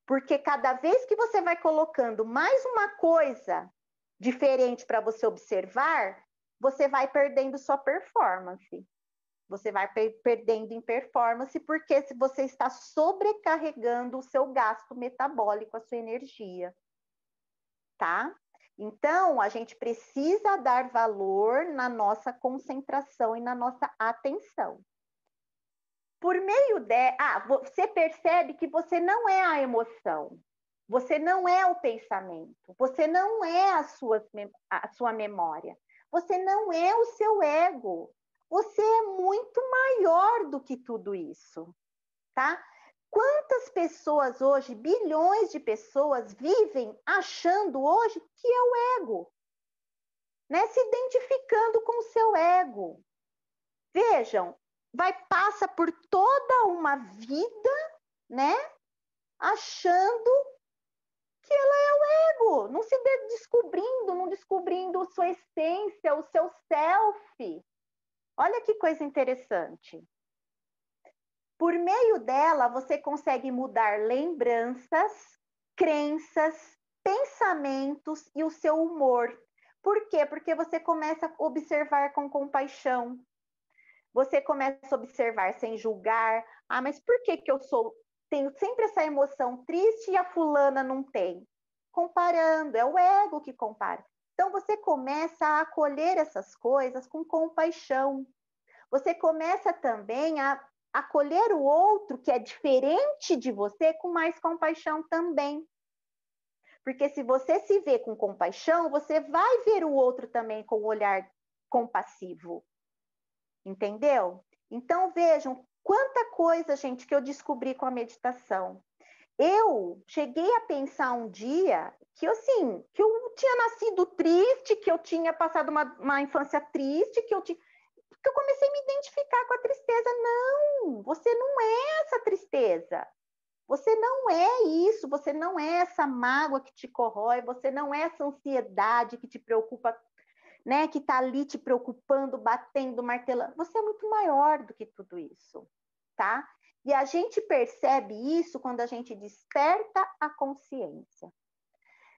Porque cada vez que você vai colocando mais uma coisa diferente para você observar, você vai perdendo sua performance. Você vai perdendo em performance porque você está sobrecarregando o seu gasto metabólico, a sua energia, tá? Então, a gente precisa dar valor na nossa concentração e na nossa atenção. Por meio você percebe que você não é a emoção, você não é o pensamento, você não é a sua memória, você não é o seu ego. Você é muito maior do que tudo isso, tá? Quantas pessoas hoje, bilhões de pessoas, vivem achando hoje que é o ego, né? Se identificando com o seu ego. Vejam, passa por toda uma vida, né? Achando que ela é o ego, não se descobrindo, não descobrindo sua essência, o seu self. Olha que coisa interessante. Por meio dela, você consegue mudar lembranças, crenças, pensamentos e o seu humor. Por quê? Porque você começa a observar com compaixão. Você começa a observar sem julgar. Ah, mas por que eu tenho sempre essa emoção triste e a fulana não tem? Comparando, é o ego que compara. Então você começa a acolher essas coisas com compaixão. Você começa também a acolher o outro que é diferente de você com mais compaixão também. Porque se você se vê com compaixão, você vai ver o outro também com um olhar compassivo. Entendeu? Então vejam quanta coisa, gente, que eu descobri com a meditação. Eu cheguei a pensar um dia que assim, que eu tinha nascido triste, que eu tinha passado uma infância triste, que eu comecei a me identificar com a tristeza. Não, você não é essa tristeza. Você não é isso, você não é essa mágoa que te corrói, você não é essa ansiedade que te preocupa, né, que está ali te preocupando, batendo, martelando. Você é muito maior do que tudo isso, tá? E a gente percebe isso quando a gente desperta a consciência.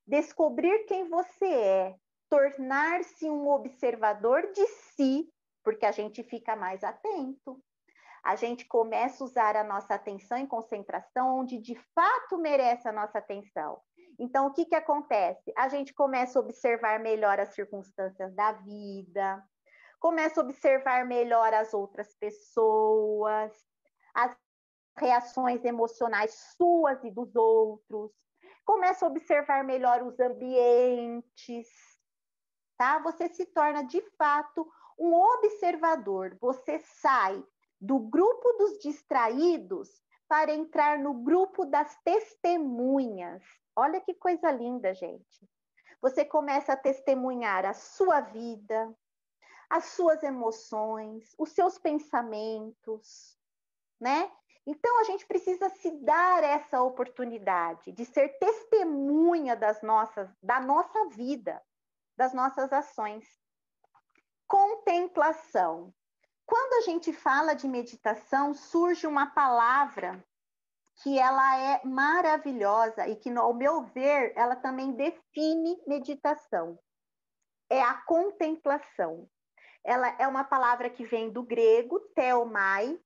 Descobrir quem você é, tornar-se um observador de si, porque a gente fica mais atento. A gente começa a usar a nossa atenção e concentração onde de fato merece a nossa atenção. Então, o que acontece? A gente começa a observar melhor as circunstâncias da vida, começa a observar melhor as outras pessoas, as reações emocionais suas e dos outros, começa a observar melhor os ambientes, tá? Você se torna, de fato, um observador. Você sai do grupo dos distraídos para entrar no grupo das testemunhas. Olha que coisa linda, gente. Você começa a testemunhar a sua vida, as suas emoções, os seus pensamentos, né? Então a gente precisa se dar essa oportunidade de ser testemunha da nossa vida, das nossas ações. Contemplação. Quando a gente fala de meditação, surge uma palavra que ela é maravilhosa e que, ao meu ver, ela também define meditação. É a contemplação. Ela é uma palavra que vem do grego, theomai,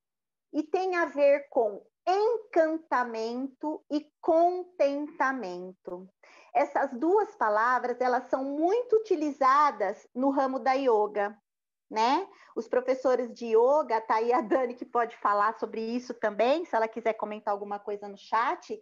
e tem a ver com encantamento e contentamento. Essas duas palavras, elas são muito utilizadas no ramo da yoga, né? Os professores de yoga, tá aí a Dani que pode falar sobre isso também, se ela quiser comentar alguma coisa no chat,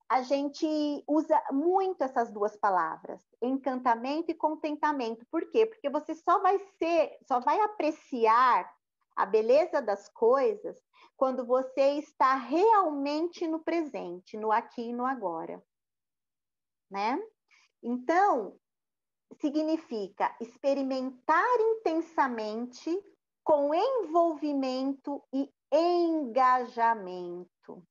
a gente usa muito essas duas palavras, encantamento e contentamento. Por quê? Porque você só vai apreciar a beleza das coisas quando você está realmente no presente, no aqui e no agora, né? Então, significa experimentar intensamente com envolvimento e engajamento,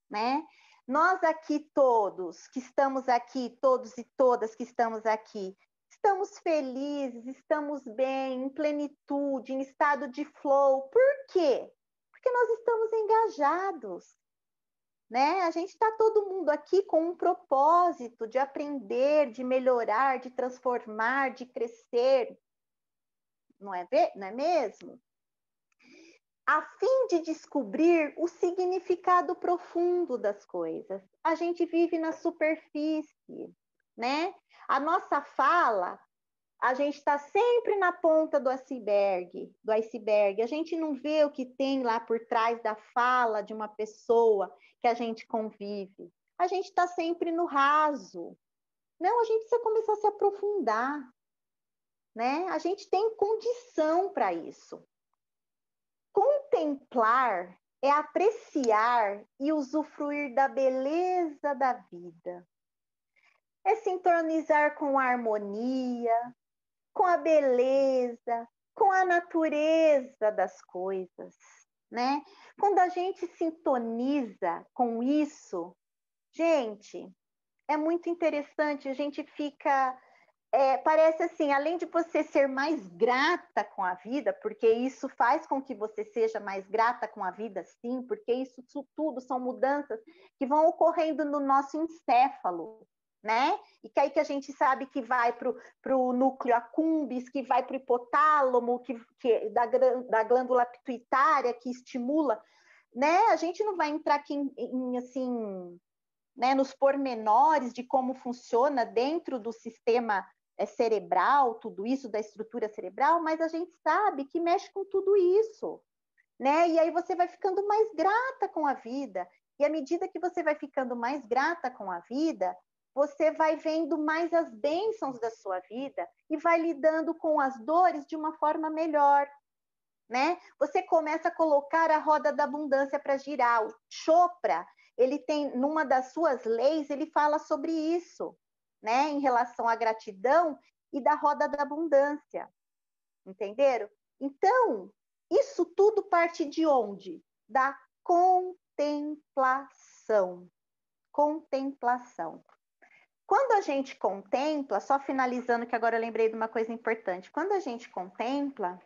né? Nós aqui todos, que estamos aqui, todos e todas que estamos aqui, estamos felizes, estamos bem, em plenitude, em estado de flow. Por quê? Porque nós estamos engajados, né? A gente está todo mundo aqui com um propósito de aprender, de melhorar, de transformar, de crescer. Não é mesmo? A fim de descobrir o significado profundo das coisas. A gente vive na superfície, né? A nossa fala, a gente está sempre na ponta do iceberg. A gente não vê o que tem lá por trás da fala de uma pessoa que a gente convive. A gente está sempre no raso. Não, a gente precisa começar a se aprofundar, né? A gente tem condição para isso. Contemplar é apreciar e usufruir da beleza da vida. É sintonizar com a harmonia, com a beleza, com a natureza das coisas, né? Quando a gente sintoniza com isso, gente, é muito interessante, a gente fica parece assim, além de você ser mais grata com a vida, porque isso faz com que você seja mais grata com a vida, sim, porque isso tudo são mudanças que vão ocorrendo no nosso encéfalo, né? E que aí que a gente sabe que vai para o núcleo accumbens, que vai para o hipotálamo, da glândula pituitária, que estimula, né? A gente não vai entrar aqui em assim, né, nos pormenores de como funciona dentro do sistema cerebral, tudo isso da estrutura cerebral, mas a gente sabe que mexe com tudo isso, né? E aí você vai ficando mais grata com a vida. E à medida que você vai ficando mais grata com a vida, você vai vendo mais as bênçãos da sua vida e vai lidando com as dores de uma forma melhor, né? Você começa a colocar a roda da abundância para girar. O Chopra, ele tem, numa das suas leis, ele fala sobre isso, né? Em relação à gratidão e da roda da abundância. Entenderam? Então, isso tudo parte de onde? Da contemplação. Contemplação. Quando a gente contempla, só finalizando que agora eu lembrei de uma coisa importante. Quando a gente contempla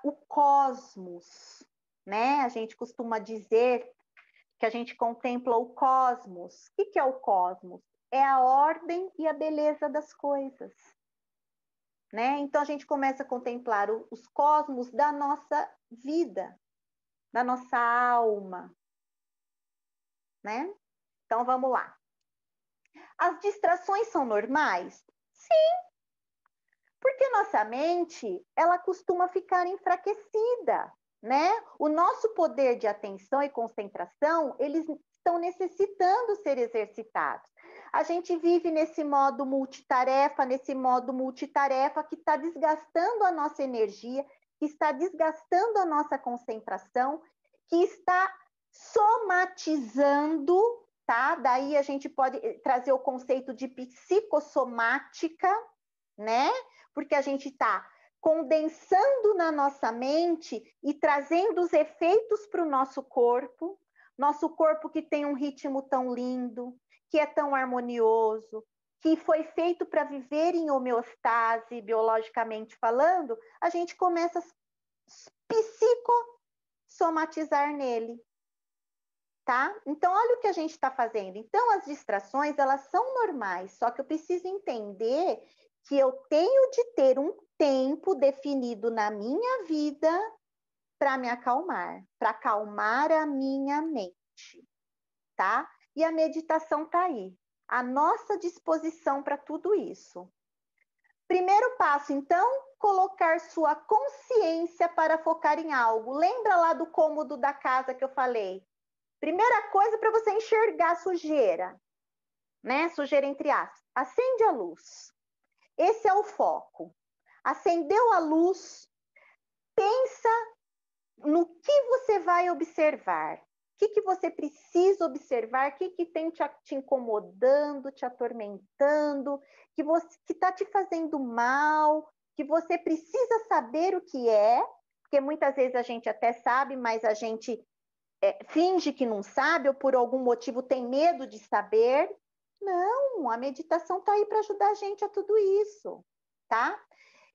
o cosmos, né? A gente costuma dizer que a gente contempla o cosmos. O que é o cosmos? É a ordem e a beleza das coisas, né? Então a gente começa a contemplar os cosmos da nossa vida, da nossa alma, né? Então vamos lá. As distrações são normais? Sim, porque nossa mente, ela costuma ficar enfraquecida, né? O nosso poder de atenção e concentração, eles estão necessitando ser exercitados. A gente vive nesse modo multitarefa que está desgastando a nossa energia, que está desgastando a nossa concentração, que está somatizando, tá? Daí a gente pode trazer o conceito de psicossomática, né? Porque a gente está condensando na nossa mente e trazendo os efeitos para o nosso corpo que tem um ritmo tão lindo, que é tão harmonioso, que foi feito para viver em homeostase, biologicamente falando, a gente começa a psicossomatizar nele. tá? Então, olha o que a gente está fazendo. Então, as distrações, elas são normais, só que eu preciso entender que eu tenho de ter um tempo definido na minha vida para me acalmar, para acalmar a minha mente, tá? E a meditação está aí, à nossa disposição para tudo isso. Primeiro passo, então, colocar sua consciência para focar em algo. Lembra lá do cômodo da casa que eu falei? Primeira coisa para você enxergar a sujeira, né? Sujeira entre aspas. Acende a luz. Esse é o foco. Acendeu a luz, pensa no que você vai observar. O que você precisa observar? O que tem te incomodando, te atormentando, que está te fazendo mal, que você precisa saber o que é, porque muitas vezes a gente até sabe, mas a gente finge que não sabe ou por algum motivo tem medo de saber. Não, a meditação está aí para ajudar a gente a tudo isso, tá?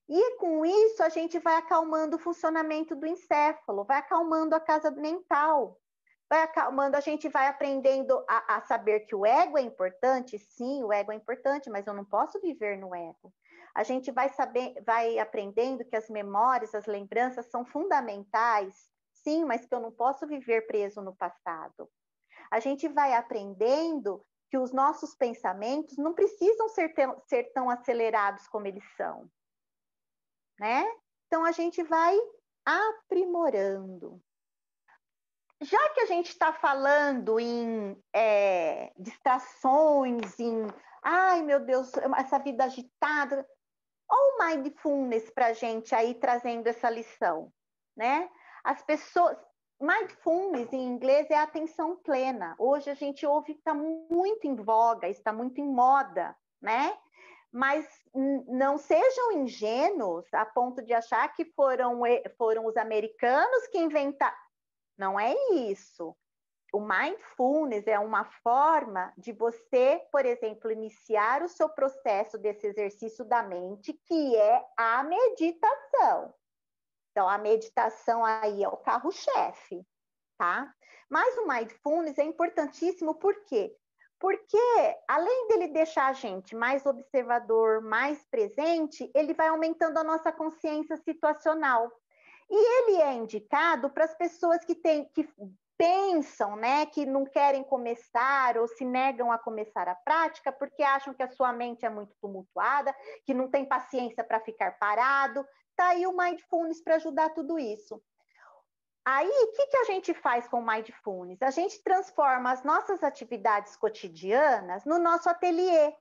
E com isso a gente vai acalmando o funcionamento do encéfalo, vai acalmando a casa mental, vai acalmando, a gente vai aprendendo a saber que o ego é importante, sim, o ego é importante, mas eu não posso viver no ego. A gente vai aprendendo que as memórias, as lembranças são fundamentais, sim, mas que eu não posso viver preso no passado. A gente vai aprendendo que os nossos pensamentos não precisam ser tão acelerados como eles são, né? Então a gente vai aprimorando. Já que a gente está falando em distrações, ai meu Deus, essa vida agitada, olha o mindfulness para a gente aí trazendo essa lição, né? As pessoas, mindfulness em inglês é atenção plena. Hoje a gente ouve que está muito em voga, está muito em moda, né? Mas não sejam ingênuos a ponto de achar que foram os americanos que inventaram. Não é isso. O mindfulness é uma forma de você, por exemplo, iniciar o seu processo desse exercício da mente, que é a meditação. Então, a meditação aí é o carro-chefe, tá? Mas o mindfulness é importantíssimo, por quê? Porque, além dele deixar a gente mais observador, mais presente, ele vai aumentando a nossa consciência situacional. E ele é indicado para as pessoas que pensam, né, que não querem começar ou se negam a começar a prática porque acham que a sua mente é muito tumultuada, que não tem paciência para ficar parado. Tá aí o mindfulness para ajudar tudo isso. Aí, o que a gente faz com o mindfulness? A gente transforma as nossas atividades cotidianas no nosso ateliê,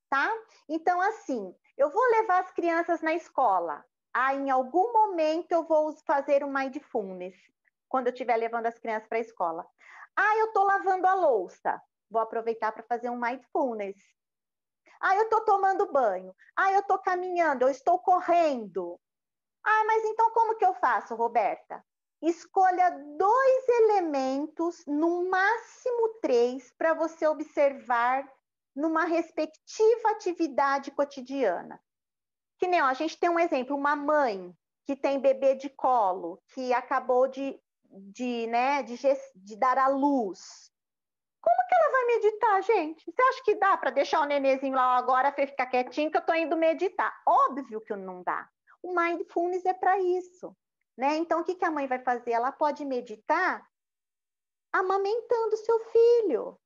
tá? Então, assim, eu vou levar as crianças na escola. Em algum momento eu vou fazer o mindfulness, quando eu estiver levando as crianças para a escola. Eu estou lavando a louça. Vou aproveitar para fazer um mindfulness. Eu estou tomando banho. Eu estou caminhando, eu estou correndo. Mas então como que eu faço, Roberta? Escolha 2 elementos, no máximo 3, para você observar numa respectiva atividade cotidiana. Que nem, ó, a gente tem um exemplo, uma mãe que tem bebê de colo, que acabou de dar à luz. Como que ela vai meditar, gente? Você acha que dá para deixar o nenenzinho lá agora para ficar quietinho que eu estou indo meditar? Óbvio que não dá. O mindfulness é para isso, né? Então, o que a mãe vai fazer? Ela pode meditar amamentando seu filho,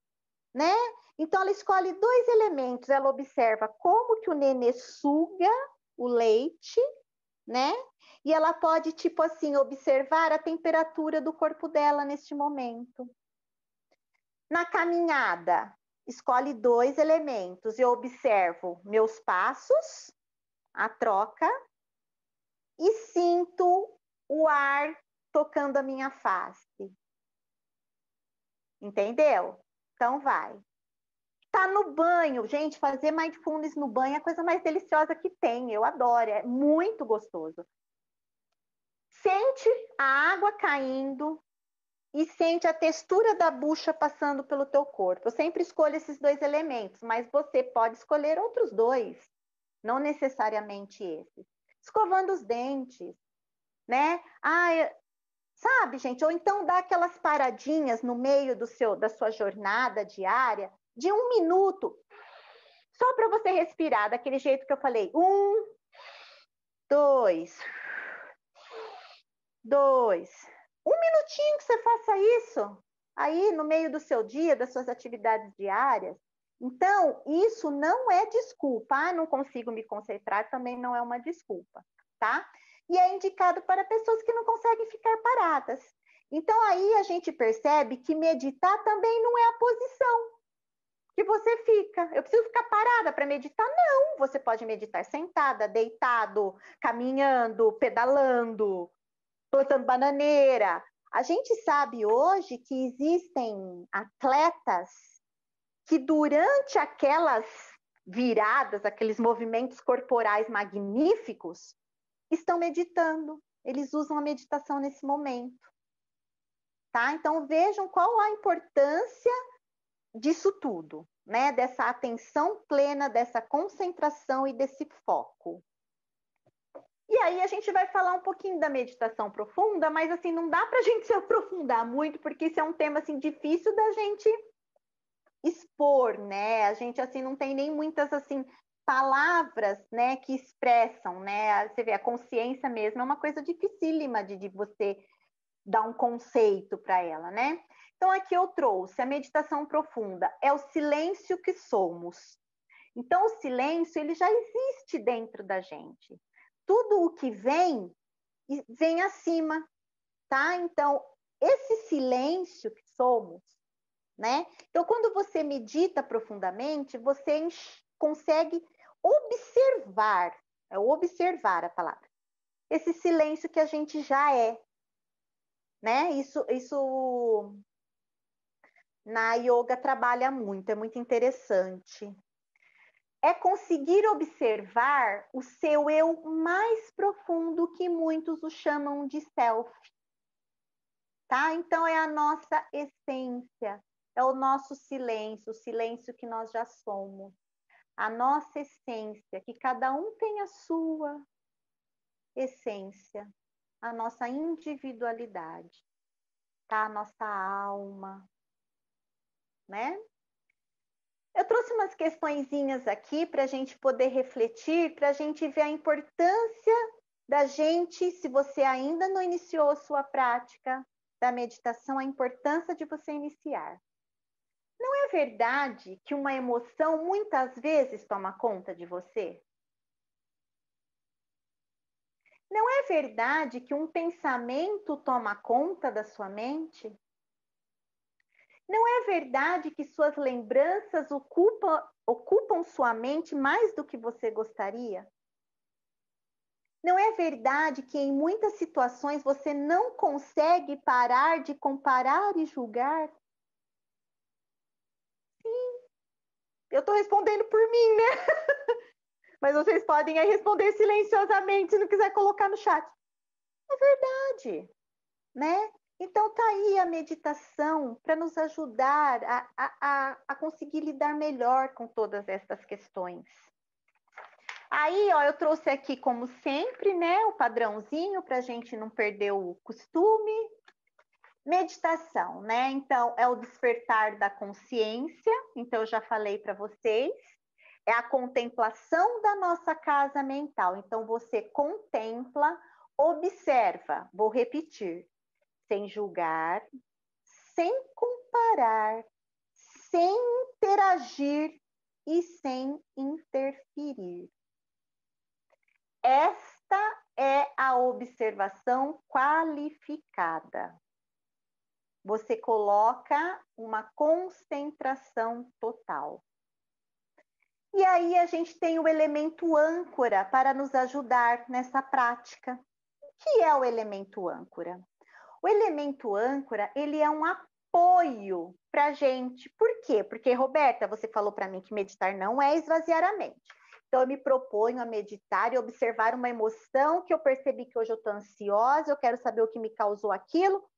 né? Então, ela escolhe 2 elementos. Ela observa como que o nenê suga o leite, né? E ela pode, tipo assim, observar a temperatura do corpo dela neste momento. Na caminhada, escolhe 2 elementos. Eu observo meus passos, a troca, e sinto o ar tocando a minha face. Entendeu? Então vai. Tá no banho, gente, fazer mindfulness no banho é a coisa mais deliciosa que tem. Eu adoro, é muito gostoso. Sente a água caindo e sente a textura da bucha passando pelo teu corpo. Eu sempre escolho esses 2 elementos, mas você pode escolher outros 2, não necessariamente esses. Escovando os dentes, né? Sabe, gente? Ou então dá aquelas paradinhas no meio da sua jornada diária, de 1 minuto, só para você respirar, daquele jeito que eu falei. 1, 2, 2. 1 minutinho que você faça isso aí no meio do seu dia, das suas atividades diárias. Então, isso não é desculpa. Ah, não consigo me concentrar, também não é uma desculpa, tá? E é indicado para pessoas que não conseguem ficar paradas. Então, aí a gente percebe que meditar também não é a posição que você fica. Eu preciso ficar parada para meditar? Não, você pode meditar sentada, deitado, caminhando, pedalando, plantando bananeira. A gente sabe hoje que existem atletas que durante aquelas viradas, aqueles movimentos corporais magníficos, estão meditando. Eles usam a meditação nesse momento. Tá? Então vejam qual a importância disso tudo, né? Dessa atenção plena, dessa concentração e desse foco. E aí a gente vai falar um pouquinho da meditação profunda, mas assim, não dá para a gente se aprofundar muito, porque isso é um tema assim difícil da gente expor, né? A gente assim não tem nem muitas assim palavras, né, que expressam, né? Você vê, a consciência mesmo é uma coisa dificílima de você dar um conceito para ela, né? Então aqui eu trouxe a meditação profunda, é o silêncio que somos. Então o silêncio, ele já existe dentro da gente. Tudo o que vem acima, tá? Então esse silêncio que somos, né? Então, quando você medita profundamente, você consegue observar, é observar a palavra, esse silêncio que a gente já é, né? Isso na yoga trabalha muito, é muito interessante. É conseguir observar o seu eu mais profundo, que muitos o chamam de self, tá? Então, é a nossa essência, é o nosso silêncio, o silêncio que nós já somos. A nossa essência, que cada um tem a sua essência, a nossa individualidade, tá? A nossa alma, né? Eu trouxe umas questõezinhas aqui para a gente poder refletir, para a gente ver a importância da gente, se você ainda não iniciou a sua prática da meditação, a importância de você iniciar. Não é verdade que uma emoção muitas vezes toma conta de você? Não é verdade que um pensamento toma conta da sua mente? Não é verdade que suas lembranças ocupam sua mente mais do que você gostaria? Não é verdade que em muitas situações você não consegue parar de comparar e julgar? Sim, eu estou respondendo por mim, né? Mas vocês podem aí responder silenciosamente se não quiser colocar no chat. É verdade, né? Então tá aí a meditação para nos ajudar a conseguir lidar melhor com todas estas questões. Aí, ó, eu trouxe aqui, como sempre, né, o padrãozinho para a gente não perder o costume. Meditação, né? Então, é o despertar da consciência. Então, eu já falei para vocês. É a contemplação da nossa casa mental. Então, você contempla, observa. Vou repetir. Sem julgar, sem comparar, sem interagir e sem interferir. Esta é a observação qualificada. Você coloca uma concentração total. E aí a gente tem o elemento âncora para nos ajudar nessa prática. O que é o elemento âncora? O elemento âncora, ele é um apoio para a gente. Por quê? Porque, Roberta, você falou para mim que meditar não é esvaziar a mente. Então, eu me proponho a meditar e observar uma emoção que eu percebi que hoje eu estou ansiosa, eu quero saber o que me causou aquilo.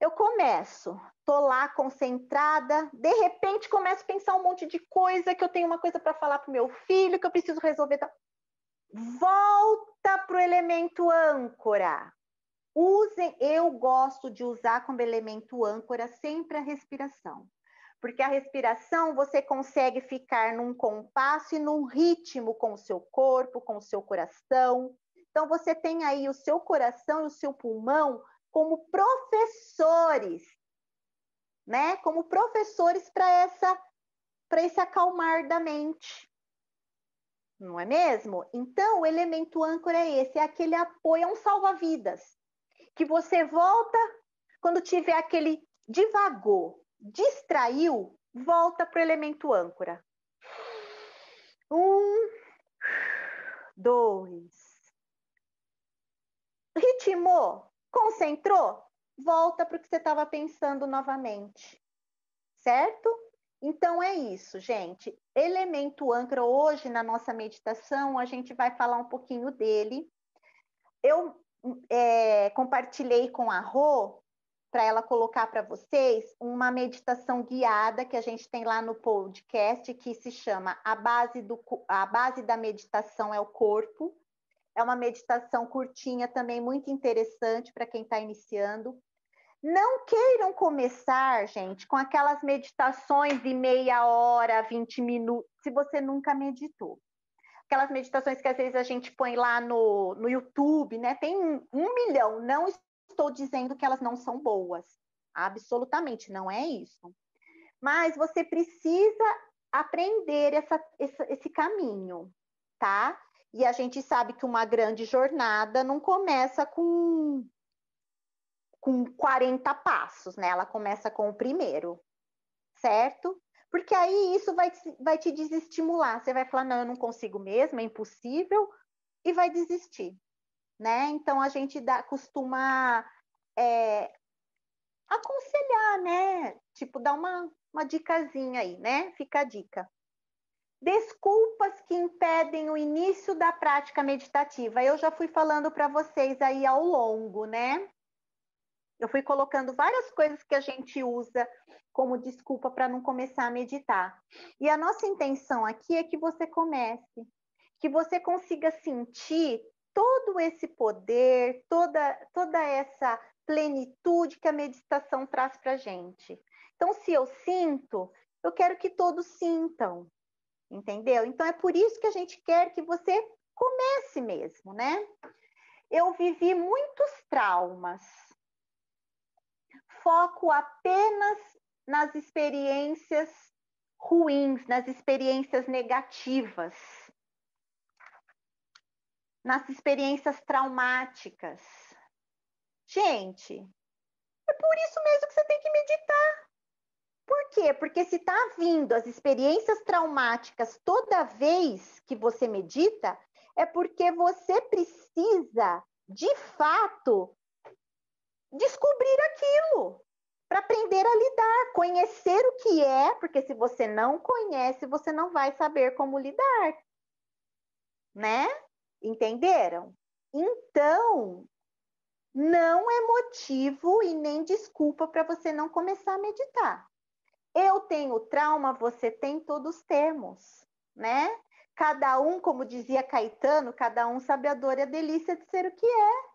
Eu começo, estou lá concentrada, de repente começo a pensar um monte de coisa, que eu tenho uma coisa para falar para o meu filho, que eu preciso resolver. Volta para o elemento âncora. eu gosto de usar como elemento âncora sempre a respiração. Porque a respiração você consegue ficar num compasso e num ritmo com o seu corpo, com o seu coração. Então você tem aí o seu coração e o seu pulmão como professores, né? Como professores para esse acalmar da mente. Não é mesmo? Então, o elemento âncora é esse, é aquele apoio, é um salva-vidas. Que você volta, quando tiver aquele divagou, distraiu, volta para o elemento âncora. 1, 2. Ritmou, concentrou, volta para o que você estava pensando novamente. Certo? Então é isso, gente. Elemento âncora, hoje na nossa meditação, a gente vai falar um pouquinho dele. Eu compartilhei com a Rô, para ela colocar para vocês, uma meditação guiada que a gente tem lá no podcast, que se chama A Base da Meditação é o Corpo. É uma meditação curtinha também, muito interessante para quem está iniciando. Não queiram começar, gente, com aquelas meditações de meia hora, 20 minutos, se você nunca meditou. Aquelas meditações que às vezes a gente põe lá no YouTube, né? Tem 1 milhão. Não estou dizendo que elas não são boas. Absolutamente, não é isso. Mas você precisa aprender esse caminho, tá? E a gente sabe que uma grande jornada não começa com 40 passos, né? Ela começa com o primeiro, certo? Porque aí isso vai te desestimular. Você vai falar, não, eu não consigo mesmo, é impossível, e vai desistir, né? Então, a gente costuma aconselhar, né? Tipo, dar uma dicasinha aí, né? Fica a dica. Desculpas que impedem o início da prática meditativa. Eu já fui falando para vocês aí ao longo, né? Eu fui colocando várias coisas que a gente usa como desculpa para não começar a meditar. E a nossa intenção aqui é que você comece, que você consiga sentir todo esse poder, toda essa plenitude que a meditação traz para a gente. Então, se eu sinto, eu quero que todos sintam, entendeu? Então, é por isso que a gente quer que você comece mesmo, né? Eu vivi muitos traumas. Foco apenas nas experiências ruins, nas experiências negativas, nas experiências traumáticas. Gente, é por isso mesmo que você tem que meditar. Por quê? Porque se está vindo as experiências traumáticas toda vez que você medita, é porque você precisa, de fato, descobrir aquilo, para aprender a lidar, conhecer o que é, porque se você não conhece, você não vai saber como lidar, né? Entenderam? Então, não é motivo e nem desculpa para você não começar a meditar. Eu tenho trauma, você tem, todos temos, né? Cada um, como dizia Caetano, cada um sabe a dor e a delícia de ser o que é.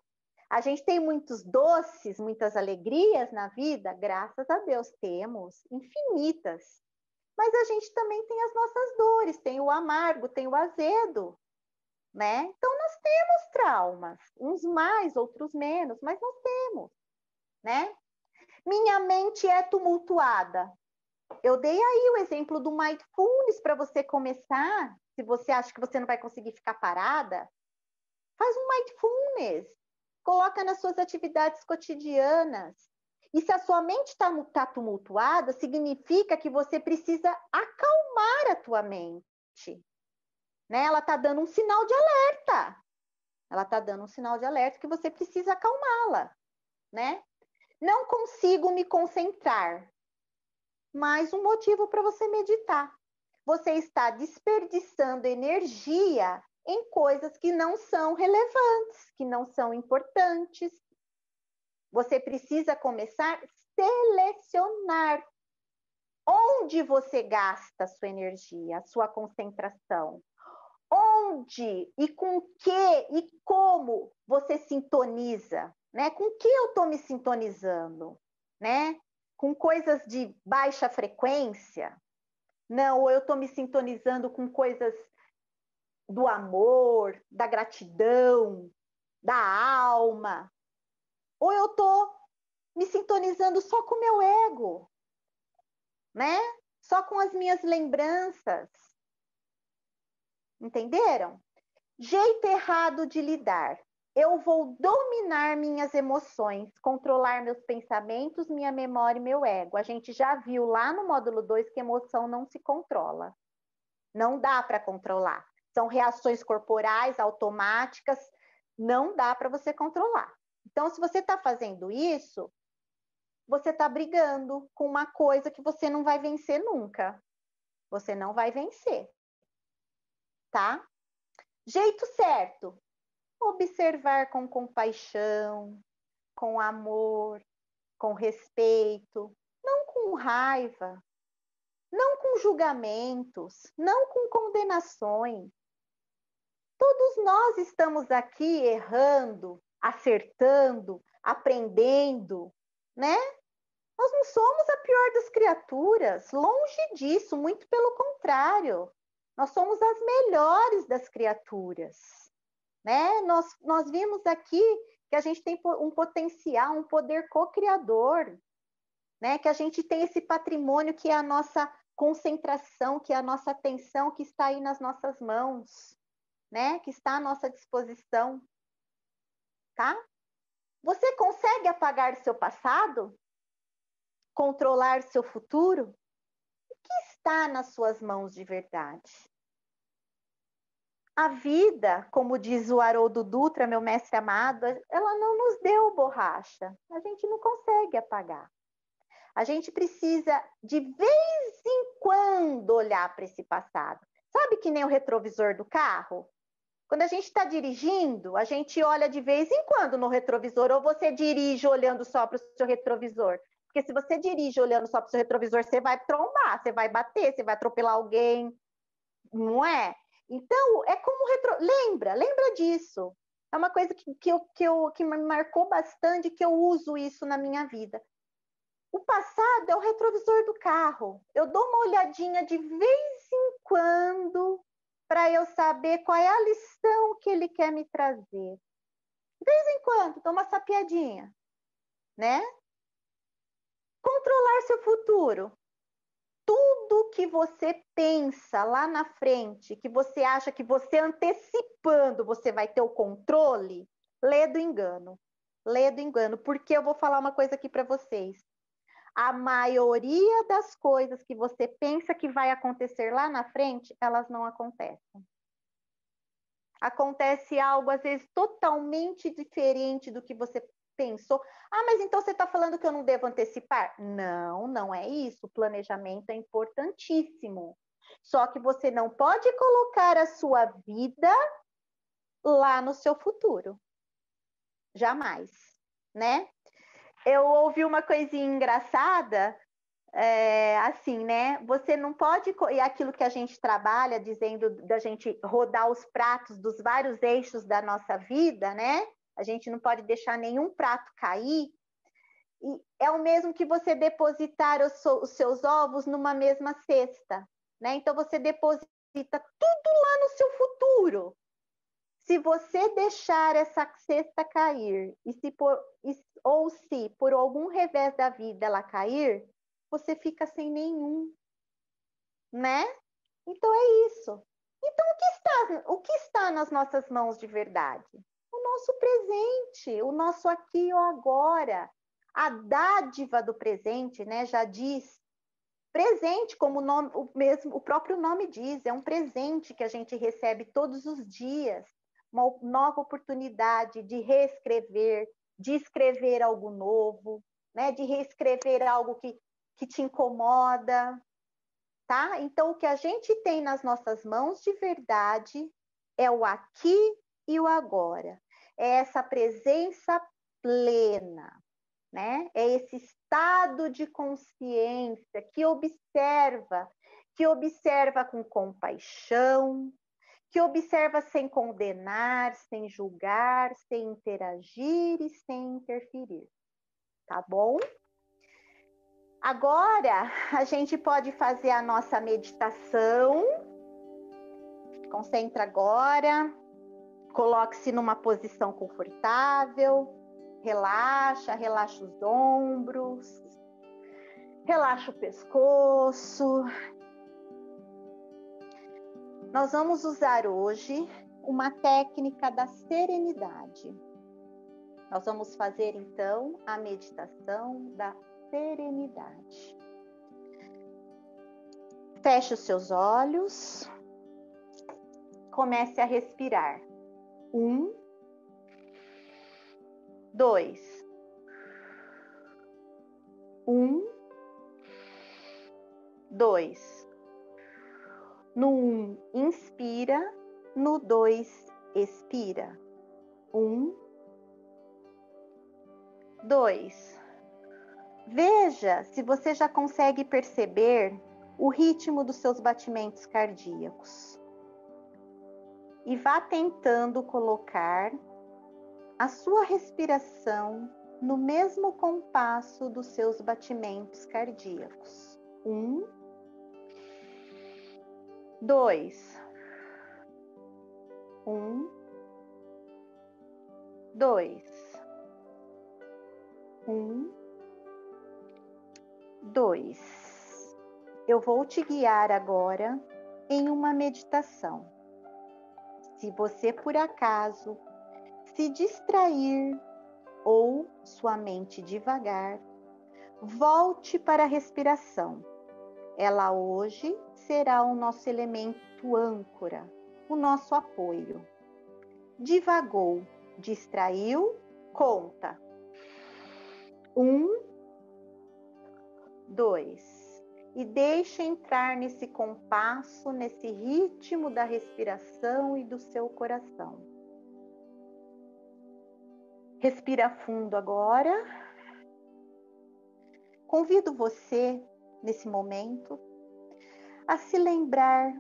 A gente tem muitos doces, muitas alegrias na vida, graças a Deus, temos infinitas. Mas a gente também tem as nossas dores, tem o amargo, tem o azedo, né? Então nós temos traumas, uns mais, outros menos, mas nós temos, né? Minha mente é tumultuada. Eu dei aí o exemplo do mindfulness para você começar. Se você acha que você não vai conseguir ficar parada, faz um mindfulness. Coloca nas suas atividades cotidianas. E se a sua mente está tumultuada, significa que você precisa acalmar a tua mente. Né? Ela está dando um sinal de alerta. Ela está dando um sinal de alerta que você precisa acalmá-la. Né? Não consigo me concentrar. Mais um motivo para você meditar. Você está desperdiçando energia em coisas que não são relevantes, que não são importantes. Você precisa começar a selecionar onde você gasta a sua energia, a sua concentração. Onde e com que e como você sintoniza. né? Com que eu estou me sintonizando, né? Com coisas de baixa frequência? Não, ou eu estou me sintonizando com coisas do amor, da gratidão, da alma? Ou eu estou me sintonizando só com o meu ego, né? Só com as minhas lembranças. Entenderam? Jeito errado de lidar. Eu vou dominar minhas emoções, controlar meus pensamentos, minha memória e meu ego. A gente já viu lá no módulo 2 que emoção não se controla. Não dá para controlar. São reações corporais automáticas, não dá para você controlar. Então, se você está fazendo isso, você está brigando com uma coisa que você não vai vencer nunca. Você não vai vencer, tá? Jeito certo. Observar com compaixão, com amor, com respeito, não com raiva, não com julgamentos, não com condenações. Todos nós estamos aqui errando, acertando, aprendendo, né? Nós não somos a pior das criaturas, longe disso, muito pelo contrário. Nós somos as melhores das criaturas, né? Nós vimos aqui que a gente tem um potencial, um poder co-criador, né? Que a gente tem esse patrimônio que é a nossa concentração, que é a nossa atenção, que está aí nas nossas mãos, né? Que está à nossa disposição, tá? Você consegue apagar seu passado? Controlar seu futuro? O que está nas suas mãos de verdade? A vida, como diz o Haroldo Dutra, meu mestre amado, ela não nos deu borracha. A gente não consegue apagar. A gente precisa, de vez em quando, olhar para esse passado. Sabe que nem o retrovisor do carro? Quando a gente está dirigindo, a gente olha de vez em quando no retrovisor, ou você dirige olhando só para o seu retrovisor. Porque se você dirige olhando só para o seu retrovisor, você vai trombar, você vai bater, você vai atropelar alguém, não é? Então, é como lembra disso. É uma coisa que me marcou bastante, que eu uso isso na minha vida. O passado é o retrovisor do carro. Eu dou uma olhadinha de vez em quando para eu saber qual é a lição que ele quer me trazer. De vez em quando, dou uma sapiadinha, né? Controlar seu futuro. Tudo que você pensa lá na frente, que você acha que você antecipando você vai ter o controle, lê do engano. Lê do engano, porque eu vou falar uma coisa aqui para vocês. A maioria das coisas que você pensa que vai acontecer lá na frente, elas não acontecem. Acontece algo, às vezes, totalmente diferente do que você pensou. Ah, mas então você está falando que eu não devo antecipar? Não, não é isso. O planejamento é importantíssimo. Só que você não pode colocar a sua vida lá no seu futuro. Jamais, né? Eu ouvi uma coisinha engraçada, assim, né? Você não pode, e aquilo que a gente trabalha, dizendo da gente rodar os pratos dos vários eixos da nossa vida, né? A gente não pode deixar nenhum prato cair. E é o mesmo que você depositar os seus ovos numa mesma cesta, né? Então você deposita tudo lá no seu futuro. Se você deixar essa cesta cair, ou se por algum revés da vida ela cair, você fica sem nenhum, né? Então é isso. Então o que está nas nossas mãos de verdade? O nosso presente, o nosso aqui ou agora. A dádiva do presente, né? Já diz presente, como o próprio nome diz, é um presente que a gente recebe todos os dias, uma nova oportunidade de reescrever, de escrever algo novo, né? De reescrever algo que te incomoda, tá? Então, o que a gente tem nas nossas mãos de verdade é o aqui e o agora. É essa presença plena, né? É esse estado de consciência que observa com compaixão, que observa sem condenar, sem julgar, sem interagir e sem interferir. Tá bom? Agora, a gente pode fazer a nossa meditação. Concentra agora. Coloque-se numa posição confortável. Relaxa, relaxa os ombros. Relaxa o pescoço. Nós vamos usar hoje uma técnica da serenidade. Nós vamos fazer, então, a meditação da serenidade. Feche os seus olhos. Comece a respirar. 1, 2. 1, 2. No 1, inspira. No 2, expira. 1, 2. Veja se você já consegue perceber o ritmo dos seus batimentos cardíacos. E vá tentando colocar a sua respiração no mesmo compasso dos seus batimentos cardíacos. 1, 2. 1, 2. 1, 2. Eu vou te guiar agora em uma meditação. Se você, por acaso, se distrair ou sua mente divagar, volte para a respiração. Ela hoje será o nosso elemento âncora, o nosso apoio. Divagou, distraiu, conta. 1, 2. E deixe entrar nesse compasso, nesse ritmo da respiração e do seu coração. Respira fundo agora. Convido você, nesse momento, a se lembrar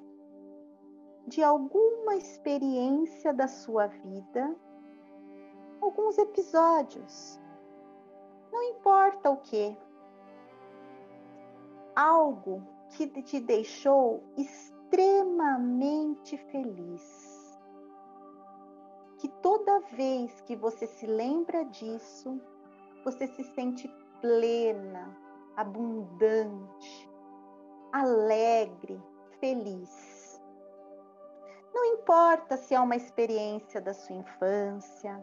de alguma experiência da sua vida, alguns episódios, não importa o que, algo que te deixou extremamente feliz, que toda vez que você se lembra disso, você se sente plena, abundante, alegre, feliz. Não importa se é uma experiência da sua infância,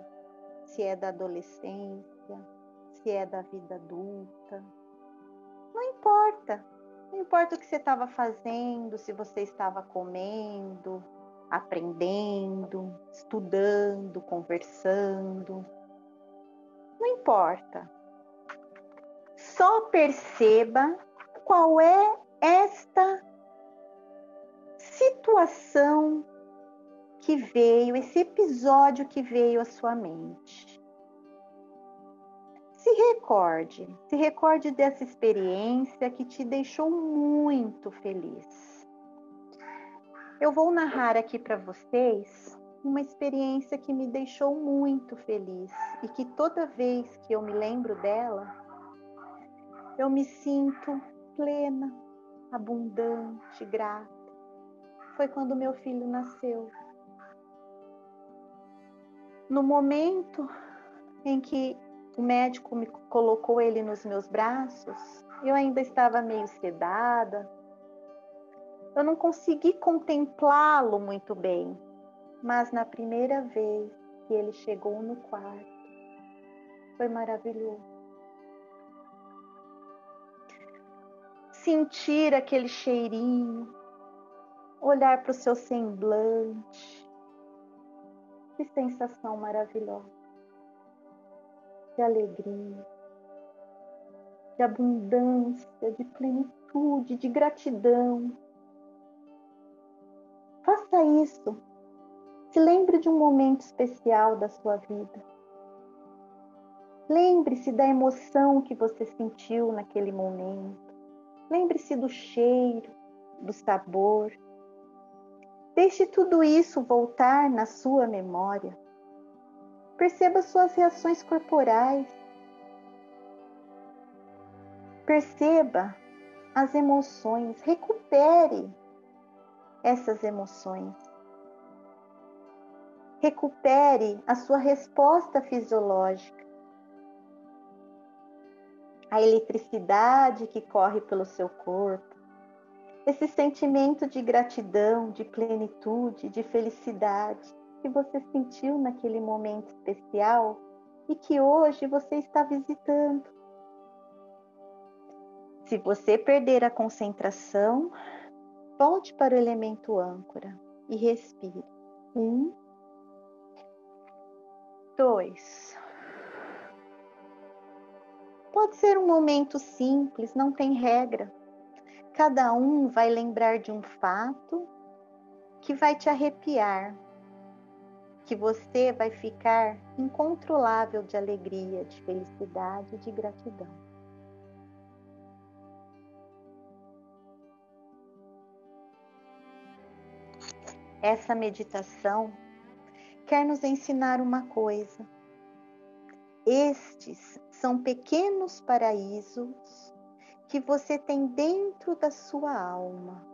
se é da adolescência, se é da vida adulta. Não importa. Não importa o que você estava fazendo, se você estava comendo, aprendendo, estudando, conversando. Não importa. Só perceba qual é esta situação que veio, esse episódio que veio à sua mente. Se recorde dessa experiência que te deixou muito feliz. Eu vou narrar aqui para vocês uma experiência que me deixou muito feliz e que toda vez que eu me lembro dela, eu me sinto plena, abundante, grata. Foi quando meu filho nasceu. No momento em que o médico me colocou ele nos meus braços, eu ainda estava meio sedada. Eu não consegui contemplá-lo muito bem, mas na primeira vez que ele chegou no quarto, foi maravilhoso. Sentir aquele cheirinho, olhar para o seu semblante, que sensação maravilhosa. De alegria, de abundância, de plenitude, de gratidão. Faça isso. Se lembre de um momento especial da sua vida. Lembre-se da emoção que você sentiu naquele momento. Lembre-se do cheiro, do sabor. Deixe tudo isso voltar na sua memória. Perceba suas reações corporais. Perceba as emoções. Recupere essas emoções. Recupere a sua resposta fisiológica. A eletricidade que corre pelo seu corpo. Esse sentimento de gratidão, de plenitude, de felicidade que você sentiu naquele momento especial e que hoje você está visitando. Se você perder a concentração, volte para o elemento âncora e respire. 1, 2. Pode ser um momento simples, não tem regra. Cada um vai lembrar de um fato que vai te arrepiar, que você vai ficar incontrolável de alegria, de felicidade e de gratidão. Essa meditação quer nos ensinar uma coisa. Estes são pequenos paraísos que você tem dentro da sua alma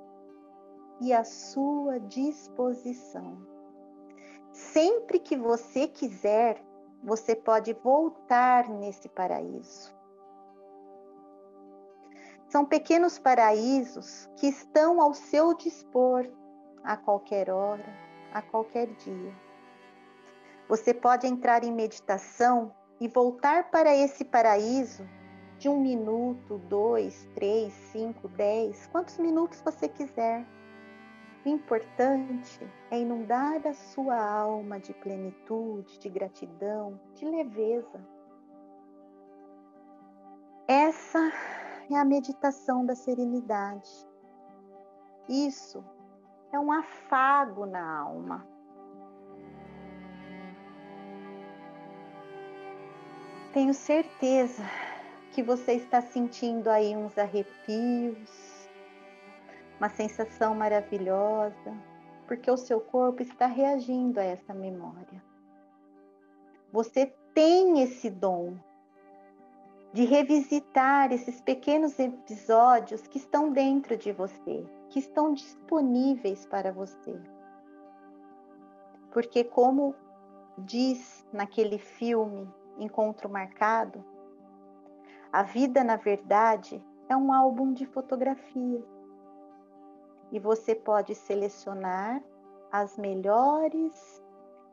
e à sua disposição. Sempre que você quiser, você pode voltar nesse paraíso. São pequenos paraísos que estão ao seu dispor a qualquer hora, a qualquer dia. Você pode entrar em meditação e voltar para esse paraíso de 1 minuto, 2, 3, 5, 10, quantos minutos você quiser. O importante é inundar a sua alma de plenitude, de gratidão, de leveza. Essa é a meditação da serenidade. Isso é um afago na alma. Tenho certeza que você está sentindo aí uns arrepios, uma sensação maravilhosa, porque o seu corpo está reagindo a essa memória. Você tem esse dom de revisitar esses pequenos episódios que estão dentro de você, que estão disponíveis para você. Porque como diz naquele filme Encontro Marcado, a vida, na verdade, é um álbum de fotografias. E você pode selecionar as melhores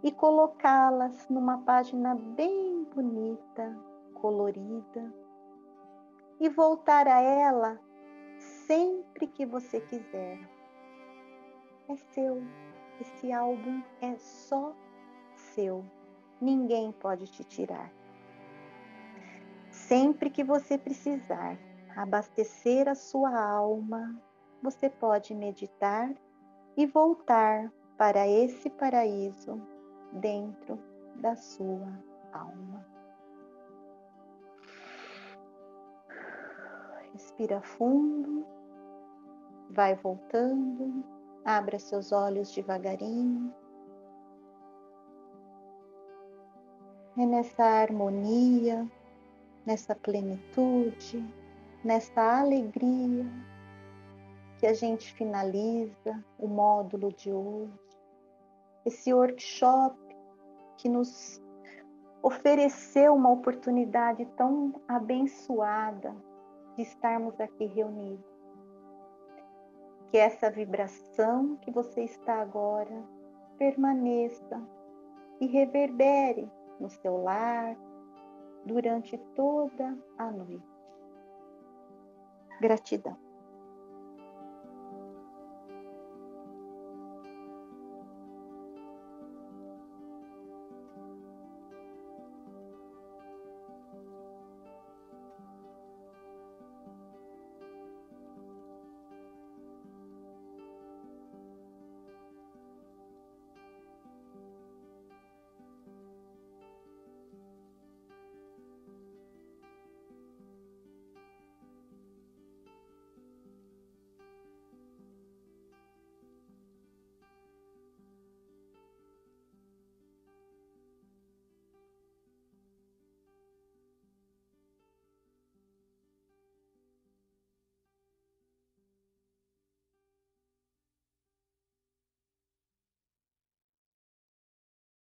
e colocá-las numa página bem bonita, colorida, e voltar a ela sempre que você quiser. É seu. Esse álbum é só seu. Ninguém pode te tirar. Sempre que você precisar abastecer a sua alma, você pode meditar e voltar para esse paraíso dentro da sua alma. Respira fundo, vai voltando, abra seus olhos devagarinho. É nessa harmonia, nessa plenitude, nessa alegria que a gente finaliza o módulo de hoje. Esse workshop que nos ofereceu uma oportunidade tão abençoada de estarmos aqui reunidos. Que essa vibração que você está agora permaneça e reverbere no seu lar durante toda a noite. Gratidão.